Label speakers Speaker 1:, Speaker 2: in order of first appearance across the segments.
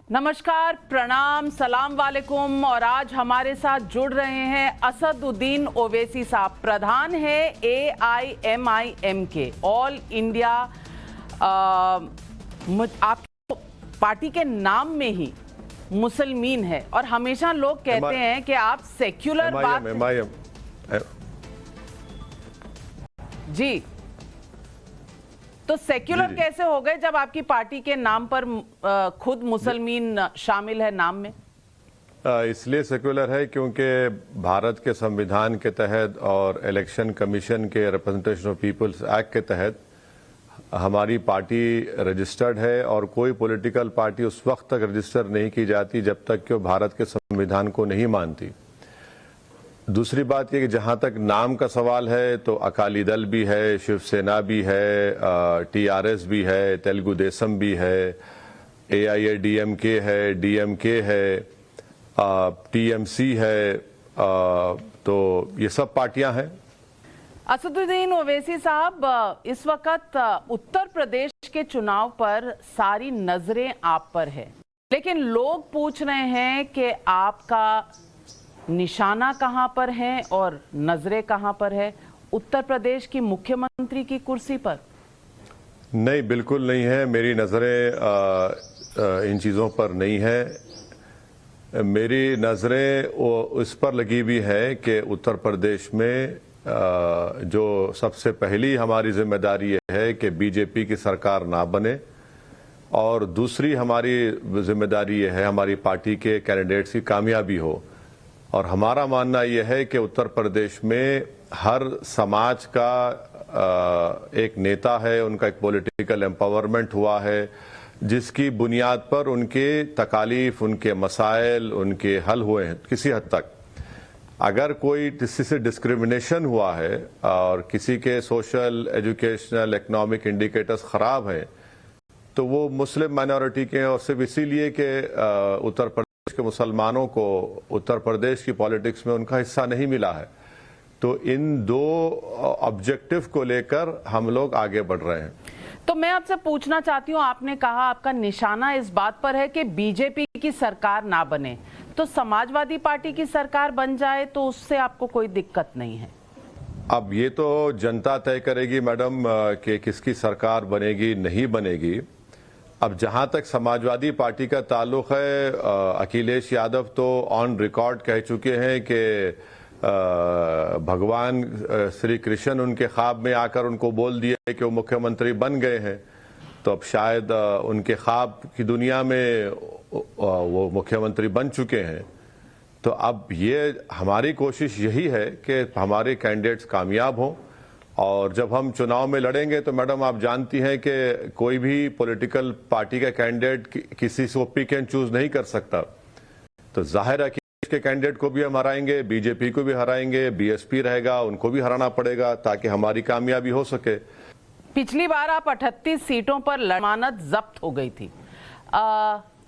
Speaker 1: नमस्कार, प्रणाम, सलाम वालेकुम। और आज हमारे साथ जुड़ रहे हैं असदुद्दीन ओवैसी साहब, प्रधान है AIMIM के, ऑल इंडिया। आपकी पार्टी के नाम में ही मुसलमीन है और हमेशा लोग कहते हैं कि आप सेक्युलर बात जी, तो सेक्युलर कैसे हो गए जब आपकी पार्टी के नाम पर खुद मुसलमान शामिल है नाम में?
Speaker 2: इसलिए सेक्युलर है क्योंकि भारत के संविधान के तहत और इलेक्शन कमीशन के रिप्रेजेंटेशन ऑफ पीपल्स एक्ट के तहत हमारी पार्टी रजिस्टर्ड है और कोई पॉलिटिकल पार्टी उस वक्त तक रजिस्टर नहीं की जाती जब तक कि वो भारत के संविधान को नहीं मानती। दूसरी बात ये कि जहां तक नाम का सवाल है तो अकाली दल भी है, शिवसेना भी है, TRS भी है, तेलुगु देशम भी है, AIADMK है, DMK है, TMC है, तो ये सब पार्टियां हैं।
Speaker 1: असदुद्दीन ओवैसी साहब, इस वक्त उत्तर प्रदेश के चुनाव पर सारी नजरें आप पर है, लेकिन लोग पूछ रहे हैं कि आपका निशाना कहां पर है और नजरें कहां पर है? उत्तर प्रदेश की मुख्यमंत्री की कुर्सी पर?
Speaker 2: नहीं, बिल्कुल नहीं है। मेरी नजरें इन चीजों पर नहीं है। मेरी नजरें इस पर लगी हुई है कि उत्तर प्रदेश में जो सबसे पहली हमारी जिम्मेदारी है कि बीजेपी की सरकार ना बने, और दूसरी हमारी जिम्मेदारी है हमारी पार्टी के कैंडिडेट्स की कामयाबी हो। और हमारा मानना यह है कि उत्तर प्रदेश में हर समाज का एक नेता है, उनका एक पॉलिटिकल एम्पावरमेंट हुआ है जिसकी बुनियाद पर उनके तकालीफ, उनके मसाइल, उनके हल हुए हैं किसी हद तक। अगर कोई किसी से डिस्क्रिमिनेशन हुआ है और किसी के सोशल, एजुकेशनल, इकोनॉमिक इंडिकेटर्स खराब हैं तो वो मुस्लिम माइनॉरिटी के हैं, और सिर्फ इसीलिए कि उत्तर प्रदेश के मुसलमानों को उत्तर प्रदेश की पॉलिटिक्स में उनका हिस्सा नहीं मिला है। तो इन दो ऑब्जेक्टिव को लेकर हम लोग आगे बढ़ रहे हैं।
Speaker 1: तो मैं आपसे पूछना चाहती हूँ, आपने कहा आपका निशाना इस बात पर है कि बीजेपी की सरकार ना बने, तो समाजवादी पार्टी की सरकार बन जाए तो उससे आपको कोई दिक्कत नहीं है?
Speaker 2: अब ये तो जनता तय करेगी मैडम कि किसकी सरकार बनेगी नहीं बनेगी। अब जहां तक समाजवादी पार्टी का ताल्लुक है, अखिलेश यादव तो ऑन रिकॉर्ड कह चुके हैं कि भगवान श्री कृष्ण उनके ख्वाब में आकर उनको बोल दिए कि वो मुख्यमंत्री बन गए हैं। तो अब शायद उनके ख्वाब की दुनिया में वो मुख्यमंत्री बन चुके हैं। तो अब ये हमारी कोशिश यही है कि हमारे कैंडिडेट्स कामयाब हों, और जब हम चुनाव में लड़ेंगे तो मैडम आप जानती हैं कि कोई भी पॉलिटिकल पार्टी का कैंडिडेट किसी से पिक एंड चूज नहीं कर सकता। तो जाहिर है कि के कैंडिडेट को भी हम हराएंगे, बीजेपी को भी हराएंगे, BSP रहेगा, उनको भी हराना पड़ेगा ताकि हमारी कामयाबी हो सके।
Speaker 1: पिछली बार आप 38 सीटों पर जमानत जब्त हो गई थी।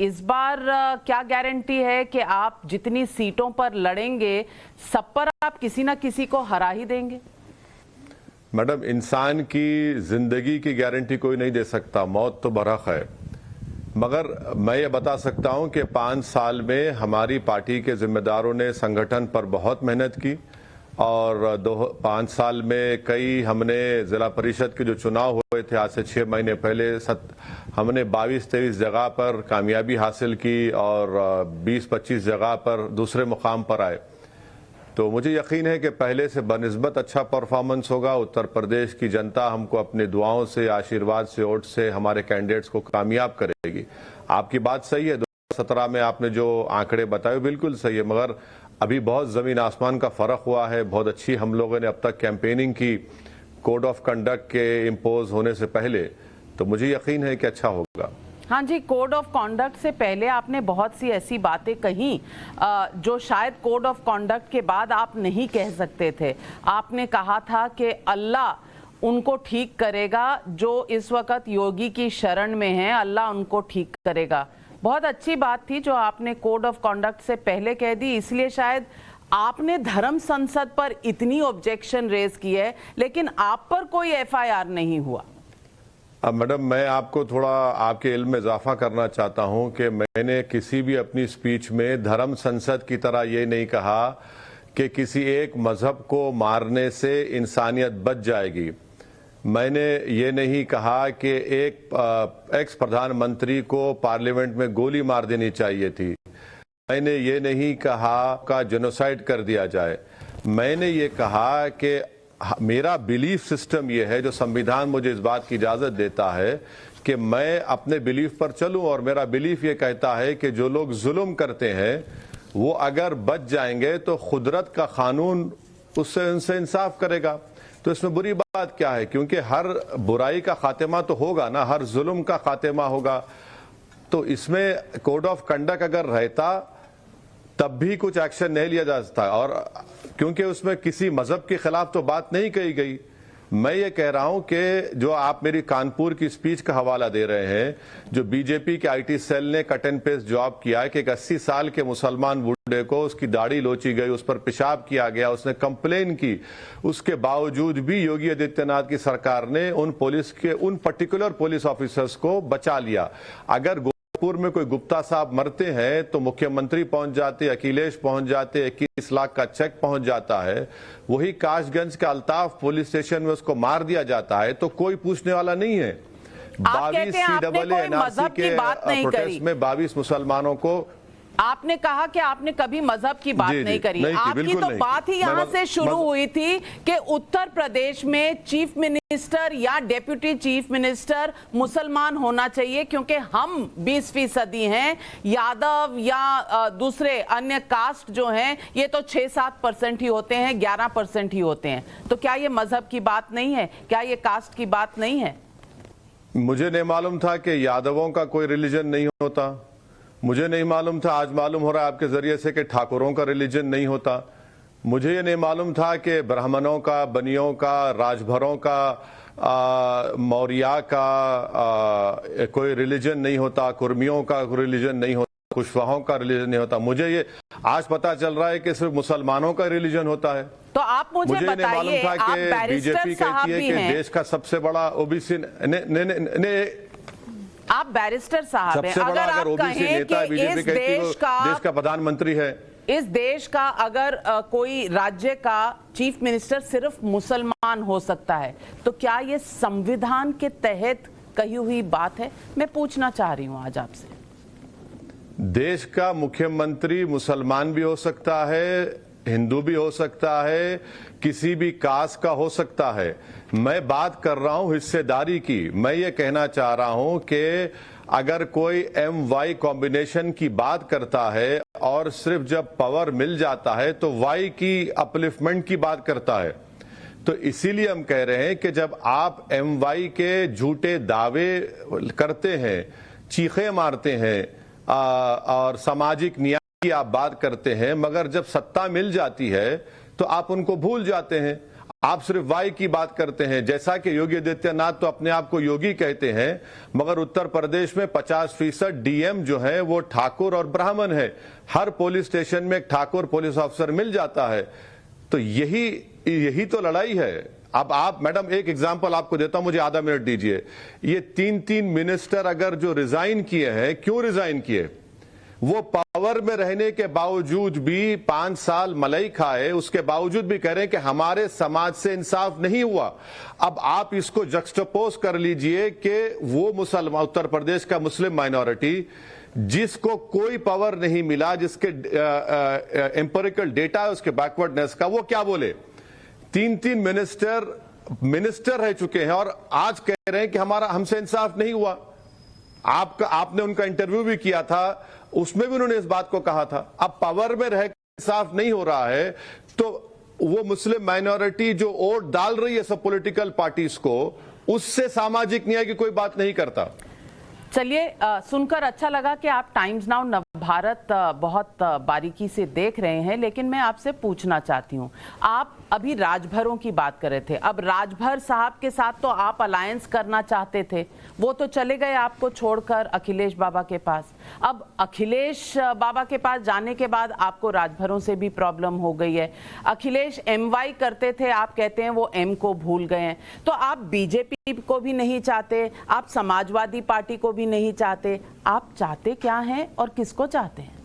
Speaker 1: इस बार क्या गारंटी है कि आप जितनी सीटों पर लड़ेंगे सब पर आप किसी ना किसी को हरा ही देंगे?
Speaker 2: मैडम, इंसान की जिंदगी की गारंटी कोई नहीं दे सकता, मौत तो बरहक है। मगर मैं ये बता सकता हूं कि 5 साल में हमारी पार्टी के जिम्मेदारों ने संगठन पर बहुत मेहनत की, और 5 साल में कई हमने जिला परिषद के जो चुनाव हुए थे आज से 6 महीने पहले, हमने 22-23 जगह पर कामयाबी हासिल की और 20-25 जगह पर दूसरे मुकाम पर आए। तो मुझे यकीन है कि पहले से बनिस्बत अच्छा परफॉर्मेंस होगा। उत्तर प्रदेश की जनता हमको अपनी दुआओं से, आशीर्वाद से, वोट से हमारे कैंडिडेट्स को कामयाब करेगी। आपकी बात सही है, 2017 में आपने जो आंकड़े बताए बिल्कुल सही है, मगर अभी बहुत जमीन आसमान का फर्क हुआ है। बहुत अच्छी हम लोगों ने अब तक कैंपेनिंग की कोड ऑफ कंडक्ट के इम्पोज होने से पहले, तो मुझे यकीन है कि अच्छा होगा।
Speaker 1: हाँ जी, कोड ऑफ कॉन्डक्ट से पहले आपने बहुत सी ऐसी बातें कही जो शायद कोड ऑफ कॉन्डक्ट के बाद आप नहीं कह सकते थे। आपने कहा था कि अल्लाह उनको ठीक करेगा जो इस वक्त योगी की शरण में हैं, अल्लाह उनको ठीक करेगा। बहुत अच्छी बात थी जो आपने कोड ऑफ कॉन्डक्ट से पहले कह दी, इसलिए शायद आपने धर्म संसद पर इतनी ऑब्जेक्शन रेज की है, लेकिन आप पर कोई FIR नहीं हुआ।
Speaker 2: अब मैडम, मैं आपको थोड़ा आपके इल्म में इजाफा करना चाहता हूं कि मैंने किसी भी अपनी स्पीच में धर्म संसद की तरह ये नहीं कहा कि किसी एक मजहब को मारने से इंसानियत बच जाएगी। मैंने ये नहीं कहा कि एक एक्स प्रधानमंत्री को पार्लियामेंट में गोली मार देनी चाहिए थी। मैंने ये नहीं कहा का जेनोसाइड कर दिया जाए। मैंने ये कहा कि मेरा बिलीफ सिस्टम ये है, जो संविधान मुझे इस बात की इजाजत देता है कि मैं अपने बिलीफ पर चलूं, और मेरा बिलीफ ये कहता है कि जो लोग जुल्म करते हैं वो अगर बच जाएंगे तो कुदरत का कानून उससे उनसे इंसाफ करेगा। तो इसमें बुरी बात क्या है, क्योंकि हर बुराई का खात्मा तो होगा ना, हर जुल्म का खात्मा होगा। तो इसमें कोड ऑफ कंडक्ट अगर रहता तब भी कुछ एक्शन नहीं लिया जा सकता, और क्योंकि उसमें किसी मजहब के खिलाफ तो बात नहीं कही गई। मैं ये कह रहा हूं कि जो आप मेरी कानपुर की स्पीच का हवाला दे रहे हैं, जो बीजेपी के आईटी सेल ने कट एंड पेस्ट जॉब किया है कि एक 80 साल के मुसलमान बूढ़े को उसकी दाढ़ी लोची गई, उस पर पेशाब किया गया, उसने कंप्लेन की, उसके बावजूद भी योगी आदित्यनाथ की सरकार ने उन पर्टिकुलर पुलिस ऑफिसर्स को बचा लिया। अगर गोरखपुर में कोई गुप्ता साहब मरते हैं तो मुख्यमंत्री पहुंच जाते, अखिलेश पहुंच जाते, 21 लाख का चेक पहुंच जाता है। वही काशगंज के अल्ताफ पुलिस स्टेशन में उसको मार दिया जाता है तो कोई पूछने वाला नहीं है। 22 CAA NRC के प्रोटेस्ट में 22 मुसलमानों को
Speaker 1: आपने कहा कि आपने कभी मजहब की बात नहीं करी। आपकी तो बात ही यहां से शुरू हुई थी कि उत्तर प्रदेश में चीफ मिनिस्टर या डेप्यूटी चीफ मिनिस्टर मुसलमान होना चाहिए, क्योंकि हम 20% हैं। यादव या दूसरे अन्य कास्ट जो हैं ये तो 6-7% ही होते हैं, 11% ही होते हैं। तो क्या ये मजहब की बात नहीं है? क्या ये कास्ट की बात नहीं है?
Speaker 2: मुझे नहीं मालूम था कि यादवों का कोई रिलीजन नहीं होता। मुझे नहीं मालूम था, आज मालूम हो रहा है आपके जरिए से, कि ठाकुरों का रिलीजन नहीं होता। मुझे ये नहीं मालूम था कि ब्राह्मणों का, बनियों का, राजभरों का, मौर्या का कोई रिलीजन नहीं होता, कुर्मियों का रिलीजन नहीं होता, कुशवाहों का रिलीजन नहीं होता। मुझे ये आज पता चल रहा है कि सिर्फ मुसलमानों का रिलीजन होता है।
Speaker 1: तो आप मुझे
Speaker 2: नहीं मालूम था कि बीजेपी कहती है कि देश का सबसे बड़ा ओबीसी
Speaker 1: आप बैरिस्टर साहब हैं, अगर आप कहें कि इस देश
Speaker 2: का प्रधानमंत्री है,
Speaker 1: इस देश का अगर कोई राज्य का चीफ मिनिस्टर सिर्फ मुसलमान हो सकता है, तो क्या ये संविधान के तहत कही हुई बात है? मैं पूछना चाह रही हूं आज आपसे।
Speaker 2: देश का मुख्यमंत्री मुसलमान भी हो सकता है, हिंदू भी हो सकता है, किसी भी कास्ट का हो सकता है। मैं बात कर रहा हूं हिस्सेदारी की। मैं ये कहना चाह रहा हूं कि अगर कोई MY कॉम्बिनेशन की बात करता है और सिर्फ जब पावर मिल जाता है तो Y की अपलिफ्टमेंट की बात करता है, तो इसीलिए हम कह रहे हैं कि जब आप MY के झूठे दावे करते हैं, चीखे मारते हैं और सामाजिक न्याय की आप बात करते हैं, मगर जब सत्ता मिल जाती है तो आप उनको भूल जाते हैं। आप सिर्फ वाई की बात करते हैं, जैसा कि योगी आदित्यनाथ तो अपने आप को योगी कहते हैं, मगर उत्तर प्रदेश में 50% DM जो है वो ठाकुर और ब्राह्मण है। हर पुलिस स्टेशन में एक ठाकुर पुलिस ऑफिसर मिल जाता है। तो यही तो लड़ाई है। अब आप मैडम, एक एग्जांपल आपको देता हूं, मुझे आधा मिनट दीजिए। ये 3 मिनिस्टर अगर जो रिजाइन किए हैं, क्यों रिजाइन किए? वो पावर में रहने के बावजूद भी 5 साल मलाई खाए, उसके बावजूद भी कह रहे हैं कि हमारे समाज से इंसाफ नहीं हुआ। अब आप इसको जक्सटपोज कर लीजिए कि वो मुसलमान, उत्तर प्रदेश का मुस्लिम माइनॉरिटी जिसको कोई पावर नहीं मिला, जिसके एम्पिरिकल डेटा है उसके बैकवर्डनेस का, वो क्या बोले? 3 मिनिस्टर रह चुके हैं और आज कह रहे हैं कि हमसे इंसाफ नहीं हुआ। आपने उनका इंटरव्यू भी किया था, उसमें भी उन्होंने इस बात को कहा था। अब पावर में रह इंसाफ नहीं हो रहा है तो वो मुस्लिम माइनॉरिटी जो वोट डाल रही है सब पॉलिटिकल पार्टीज को, उससे सामाजिक न्याय की कोई बात नहीं करता।
Speaker 1: चलिए, सुनकर अच्छा लगा कि आप टाइम्स नाउ नवभारत बहुत बारीकी से देख रहे हैं, लेकिन मैं आपसे पूछना चाहती हूं, आप अभी राजभरों की बात कर रहे थे। अब राजभर साहब के साथ तो आप अलायंस करना चाहते थे, वो तो चले गए आपको छोड़कर अखिलेश बाबा के पास। अब अखिलेश बाबा के पास जाने के बाद आपको राजभरों से भी प्रॉब्लम हो गई है। अखिलेश MY करते थे, आप कहते हैं वो M को भूल गए हैं। तो आप बीजेपी को भी नहीं चाहते, आप समाजवादी पार्टी को भी नहीं चाहते, आप चाहते क्या हैं और किसको चाहते हैं?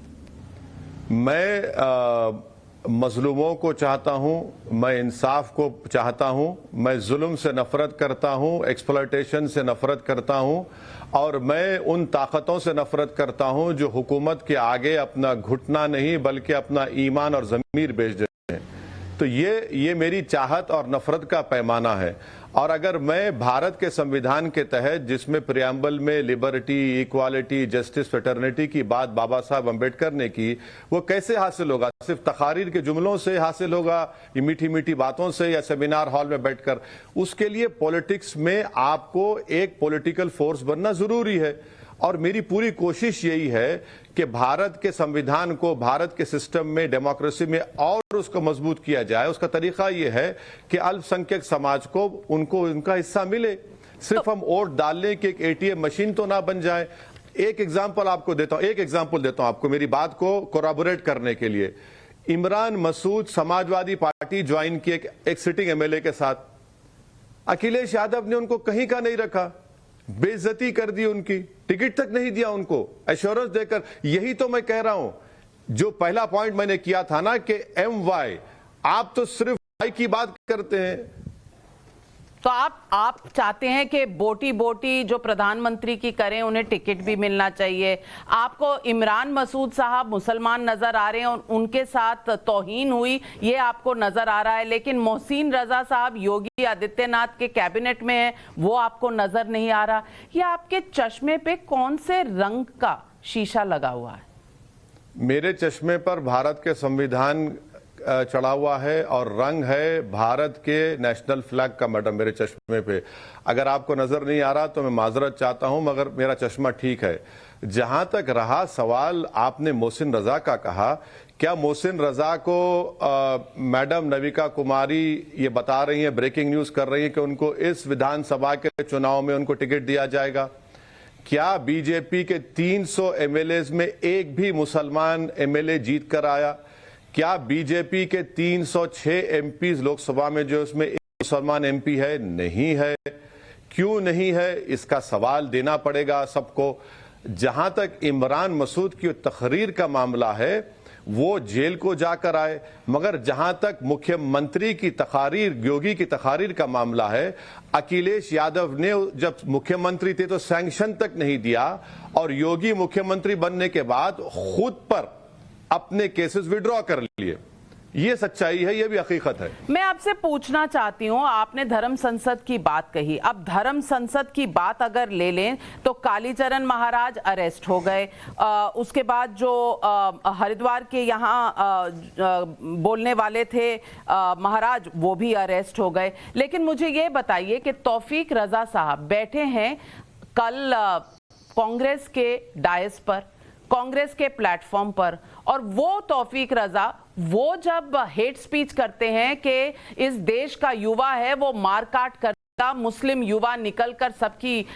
Speaker 2: मैं मजलूमों को चाहता हूं, मैं इंसाफ को चाहता हूं, मैं जुल्म से नफरत करता हूं, एक्सप्लॉयटेशन से नफरत करता हूं, और मैं उन ताकतों से नफरत करता हूं जो हुकूमत के आगे अपना घुटना नहीं बल्कि अपना ईमान और ज़मीर बेच देते हैं। तो ये मेरी चाहत और नफरत का पैमाना है। और अगर मैं भारत के संविधान के तहत, जिसमें प्रियम्बल में लिबर्टी, इक्वालिटी, जस्टिस, फ्रेटर्निटी की बात बाबा साहब अम्बेडकर ने की, वो कैसे हासिल होगा? सिर्फ तकारीर के जुमलों से हासिल होगा, ये मीठी मीठी बातों से, या सेमिनार हॉल में बैठकर? उसके लिए पॉलिटिक्स में आपको एक पॉलिटिकल फोर्स बनना जरूरी है। और मेरी पूरी कोशिश यही है कि भारत के संविधान को, भारत के सिस्टम में, डेमोक्रेसी में और उसको मजबूत किया जाए। उसका तरीका यह है कि अल्पसंख्यक समाज को उनको उनका हिस्सा मिले। सिर्फ हम वोट डालने की एक ATM मशीन तो ना बन जाए। एक एग्जाम्पल आपको देता हूं, आपको मेरी बात को कोराबोरेट करने के लिए। इमरान मसूद समाजवादी पार्टी ज्वाइन की एक सिटिंग MLA के साथ, अखिलेश यादव ने उनको कहीं का नहीं रखा, बेइज्जती कर दी, उनकी टिकट तक नहीं दिया उनको, एश्योरेंस देकर। यही तो मैं कह रहा हूं, जो पहला पॉइंट मैंने किया था ना कि MY, आप तो सिर्फ Y की बात करते हैं।
Speaker 1: तो आप चाहते हैं कि बोटी बोटी जो प्रधानमंत्री की करें, उन्हें टिकट भी मिलना चाहिए। आपको इमरान मसूद साहब मुसलमान नजर आ रहे हैं और उनके साथ तौहीन हुई, ये आपको नजर आ रहा है, लेकिन मोहसिन रजा साहब योगी आदित्यनाथ के कैबिनेट में है, वो आपको नजर नहीं आ रहा। ये आपके चश्मे पे कौन से रंग का शीशा लगा हुआ है?
Speaker 2: मेरे चश्मे पर भारत के संविधान चढ़ा हुआ है और रंग है भारत के नेशनल फ्लैग का। मैडम, मेरे चश्मे पे अगर आपको नजर नहीं आ रहा तो मैं माजरत चाहता हूं, मगर मेरा चश्मा ठीक है। जहां तक रहा सवाल, आपने मोहसिन रजा का कहा, क्या मोहसिन रजा को मैडम नविका कुमारी ये बता रही हैं, ब्रेकिंग न्यूज कर रही हैं कि उनको इस विधानसभा के चुनाव में उनको टिकट दिया जाएगा? क्या बीजेपी के 300 MLAs में एक भी मुसलमान MLA जीत कर आया? क्या बीजेपी के 306 MPs लोकसभा में जो उसमें एक मुसलमान MP है? नहीं है। क्यों नहीं है, इसका सवाल देना पड़ेगा सबको। जहां तक इमरान मसूद की तकरीर का मामला है, वो जेल को जाकर आए, मगर जहां तक मुख्यमंत्री की तकारीर, योगी की तकारीर का मामला है, अखिलेश यादव ने जब मुख्यमंत्री थे तो सैंक्शन तक नहीं दिया, और योगी मुख्यमंत्री बनने के बाद खुद पर अपने केसेस विड्रॉ कर लिए। ये सच्चाई है, ये भी हकीकत है।
Speaker 1: मैं आपसे पूछना चाहती हूं, आपने धर्म संसद की बात कही। अब धर्म संसद की बात अगर ले लें तो कालीचरण महाराज अरेस्ट हो गए, उसके बाद जो हरिद्वार के यहाँ बोलने वाले थे महाराज, वो भी अरेस्ट हो गए। लेकिन मुझे ये बताइए कि तौफीक रजा साहब बैठे हैं कल कांग्रेस के डायस पर, कांग्रेस के प्लेटफॉर्म पर, और वो तौफीक रजा, वो जब हेट स्पीच करते हैं कि इस देश का युवा है वो मारकाट करता, मुस्लिम युवा निकलकर सबकी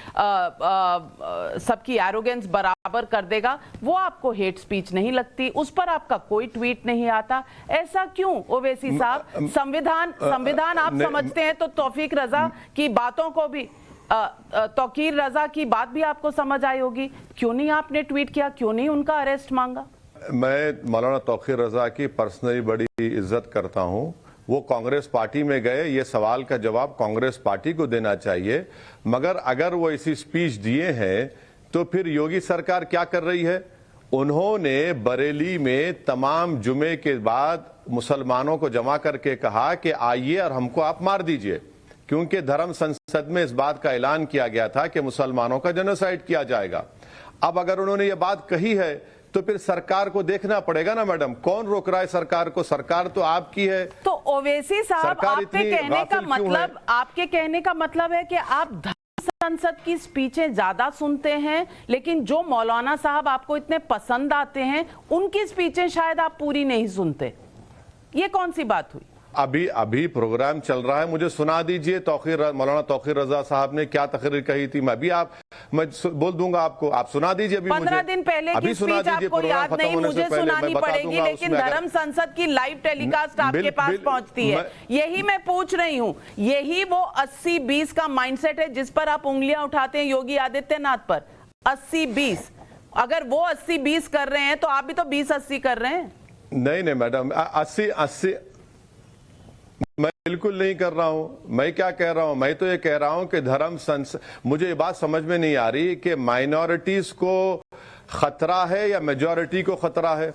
Speaker 1: एरोगेंस बराबर कर देगा, वो आपको हेट स्पीच नहीं लगती, उस पर आपका कोई ट्वीट नहीं आता। ऐसा क्यों ओवैसी साहब? संविधान आप समझते हैं तो तौफीक रजा की बातों को भी, तौकीर रजा की बात भी आपको समझ आई होगी। क्यों नहीं आपने ट्वीट किया, क्यों नहीं उनका अरेस्ट मांगा?
Speaker 2: मैं मौलाना तौकीर रजा की पर्सनली बड़ी इज्जत करता हूं। वो कांग्रेस पार्टी में गए, ये सवाल का जवाब कांग्रेस पार्टी को देना चाहिए। मगर अगर वो ऐसी स्पीच दिए हैं तो फिर योगी सरकार क्या कर रही है? उन्होंने बरेली में तमाम जुमे के बाद मुसलमानों को जमा करके कहा कि आइए और हमको आप मार दीजिए, क्योंकि धर्म संसद में इस बात का ऐलान किया गया था कि मुसलमानों का जेनोसाइड किया जाएगा। अब अगर उन्होंने ये बात कही है तो फिर सरकार को देखना पड़ेगा ना मैडम, कौन रोक रहा है सरकार को? सरकार तो आपकी है।
Speaker 1: तो ओवैसी साहब, आपके कहने का मतलब है कि आप संसद की स्पीचें ज्यादा सुनते हैं, लेकिन जो मौलाना साहब आपको इतने पसंद आते हैं उनकी स्पीचें शायद आप पूरी नहीं सुनते। ये कौन सी बात हुई?
Speaker 2: अभी प्रोग्राम चल रहा है, मुझे सुना दीजिए मौलाना तौकीर रजा साहब ने क्या तकरीर कही थी। मैं बोल दूंगा आपको, आप सुना दीजिए। अभी
Speaker 1: 15 दिन पहले की स्पीच आपको याद नहीं, मुझे सुनानी पड़ेगी, लेकिन धर्म संसद की लाइव टेलीकास्ट आपके पास पहुंचती है। यही मैं पूछ रही हूं, यही वो 80-20 का माइंडसेट है जिस पर आप उंगलियां उठाते हैं योगी आदित्यनाथ पर। 80-20, अगर वो 80-20 कर रहे हैं तो आप भी तो 20-80 कर रहे हैं।
Speaker 2: नहीं मैडम, 80 मैं बिल्कुल नहीं कर रहा हूं। मैं क्या कह रहा हूं, मैं तो ये कह रहा हूं कि धर्म संसद, मुझे ये बात समझ में नहीं आ रही कि माइनॉरिटीज को खतरा है या मेजॉरिटी को खतरा है।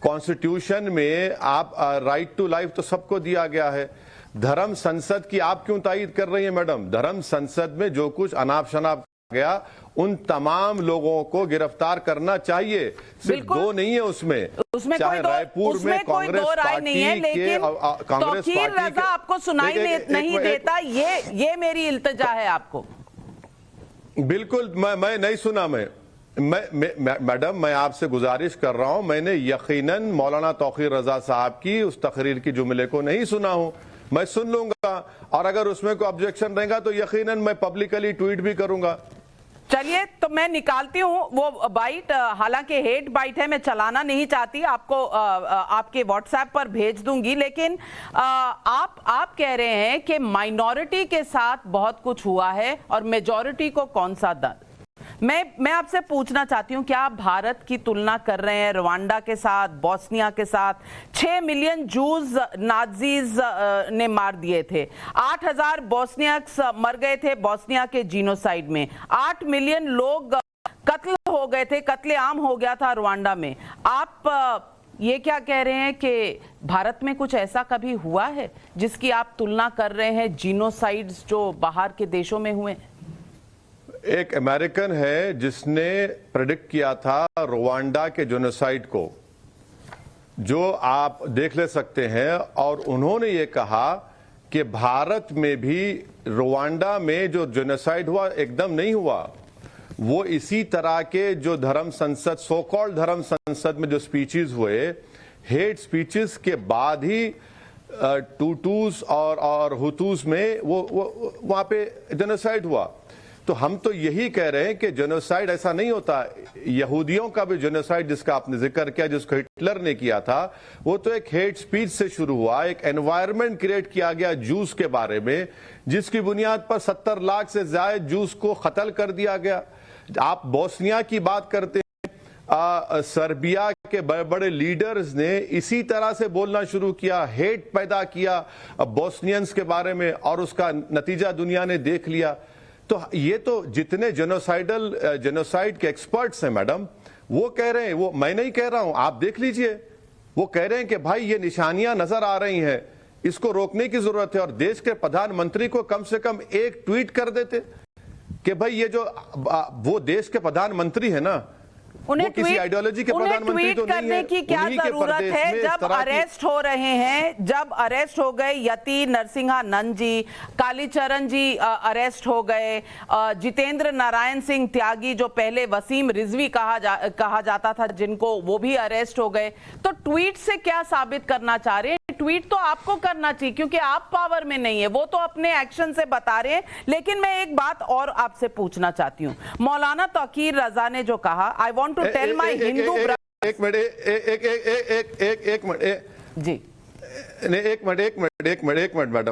Speaker 2: कॉन्स्टिट्यूशन में आप राइट टू लाइफ तो सबको दिया गया है। धर्म संसद की आप क्यों तायीद कर रही हैं मैडम? धर्म संसद में जो कुछ अनाप शनाप गया उन तमाम लोगों को गिरफ्तार करना चाहिए। सिर्फ दो नहीं है उसमें चाहे रायपुर में कांग्रेस पार्टी के कांग्रेस पार्टी के
Speaker 1: आपको सुनाई नहीं देता, ये मेरी इल्तिजा है आपको।
Speaker 2: बिल्कुल मैं नहीं सुना। मैडम मैं आपसे गुजारिश कर रहा हूं, मैंने यकीनन मौलाना तौकीर रजा साहब की उस तकरीर की जुमले को नहीं सुना हूं। मैं सुन लूंगा और अगर उसमें कोई ऑब्जेक्शन रहेगा तो यकीनन मैं पब्लिकली ट्वीट भी करूंगा।
Speaker 1: चलिए, तो मैं निकालती हूँ वो बाइट, हालांकि हेट बाइट है, मैं चलाना नहीं चाहती, आपको आपके व्हाट्सएप पर भेज दूंगी। लेकिन आप कह रहे हैं कि माइनॉरिटी के साथ बहुत कुछ हुआ है और मेजॉरिटी को कौन सा दंड। मैं आपसे पूछना चाहती हूं, क्या आप भारत की तुलना कर रहे हैं रवांडा के साथ, बोस्निया के साथ? 6 मिलियन जूज नाजीज ने मार दिए थे, 8000 बोस्नियक्स मर गए थे बोस्निया के जीनोसाइड में, 8 मिलियन लोग कत्ल हो गए थे, कत्लेआम हो गया था रवांडा में। आप ये क्या कह रहे हैं कि भारत में कुछ ऐसा कभी हुआ है जिसकी आप तुलना कर रहे हैं जीनोसाइड्स जो बाहर के देशों में हुए?
Speaker 2: एक अमेरिकन है जिसने प्रेडिक्ट किया था रवांडा के जेनोसाइड को, जो आप देख ले सकते हैं, और उन्होंने ये कहा कि भारत में भी रवांडा में जो जेनोसाइड हुआ एकदम नहीं हुआ। वो इसी तरह के जो धर्म संसद, सो कॉल्ड धर्म संसद में जो स्पीचेस हुए, हेट स्पीचेस के बाद ही टूटूस और हुतूस में वो वहां पे जेनोसाइड हुआ। तो हम तो यही कह रहे हैं कि जेनोसाइड ऐसा नहीं होता। यहूदियों का भी जेनोसाइड जिसका आपने जिक्र किया, जिसको हिटलर ने किया था, वो तो एक हेट स्पीच से शुरू हुआ। एक एनवायरनमेंट क्रिएट किया गया जूस के बारे में, जिसकी बुनियाद पर 70 लाख से ज्यादा जूस को कत्ल कर दिया गया। आप बोस्निया की बात करते हैं, सर्बिया के बड़े बड़े लीडर्स ने इसी तरह से बोलना शुरू किया, हेट पैदा किया बोस्नियंस के बारे में, और उसका नतीजा दुनिया ने देख लिया। तो ये तो जितने जेनोसाइड के एक्सपर्ट्स हैं मैडम, वो कह रहे हैं, वो मैं नहीं कह रहा हूं, आप देख लीजिए, वो कह रहे हैं कि भाई ये निशानियां नजर आ रही हैं, इसको रोकने की जरूरत है। और देश के प्रधानमंत्री को कम से कम एक ट्वीट कर देते कि भाई ये जो वो देश के प्रधानमंत्री है ना,
Speaker 1: उन्हें
Speaker 2: किसी आइडियोलॉजी के प्रधानमंत्री तो नहीं है।
Speaker 1: करने की क्या जरूरत है? जब अरेस्ट हो रहे हैं, जब अरेस्ट हो गए यति नरसिंहानंद जी, कालीचरण जी अरेस्ट हो गए, जितेंद्र नारायण सिंह त्यागी जो पहले वसीम रिजवी कहा जाता था जिनको, वो भी अरेस्ट हो गए। तो ट्वीट से क्या साबित करना चाह रहे हैं? ट्वीट तो आपको करना चाहिए क्योंकि आप पावर में नहीं है, वो तो अपने एक्शन से बता रहे हैं। लेकिन मैं एक बात और आपसे पूछना चाहती हूं, मौलाना तौकीर रजा ने जो कहा, I want to tell my Hindu
Speaker 2: एक मिनट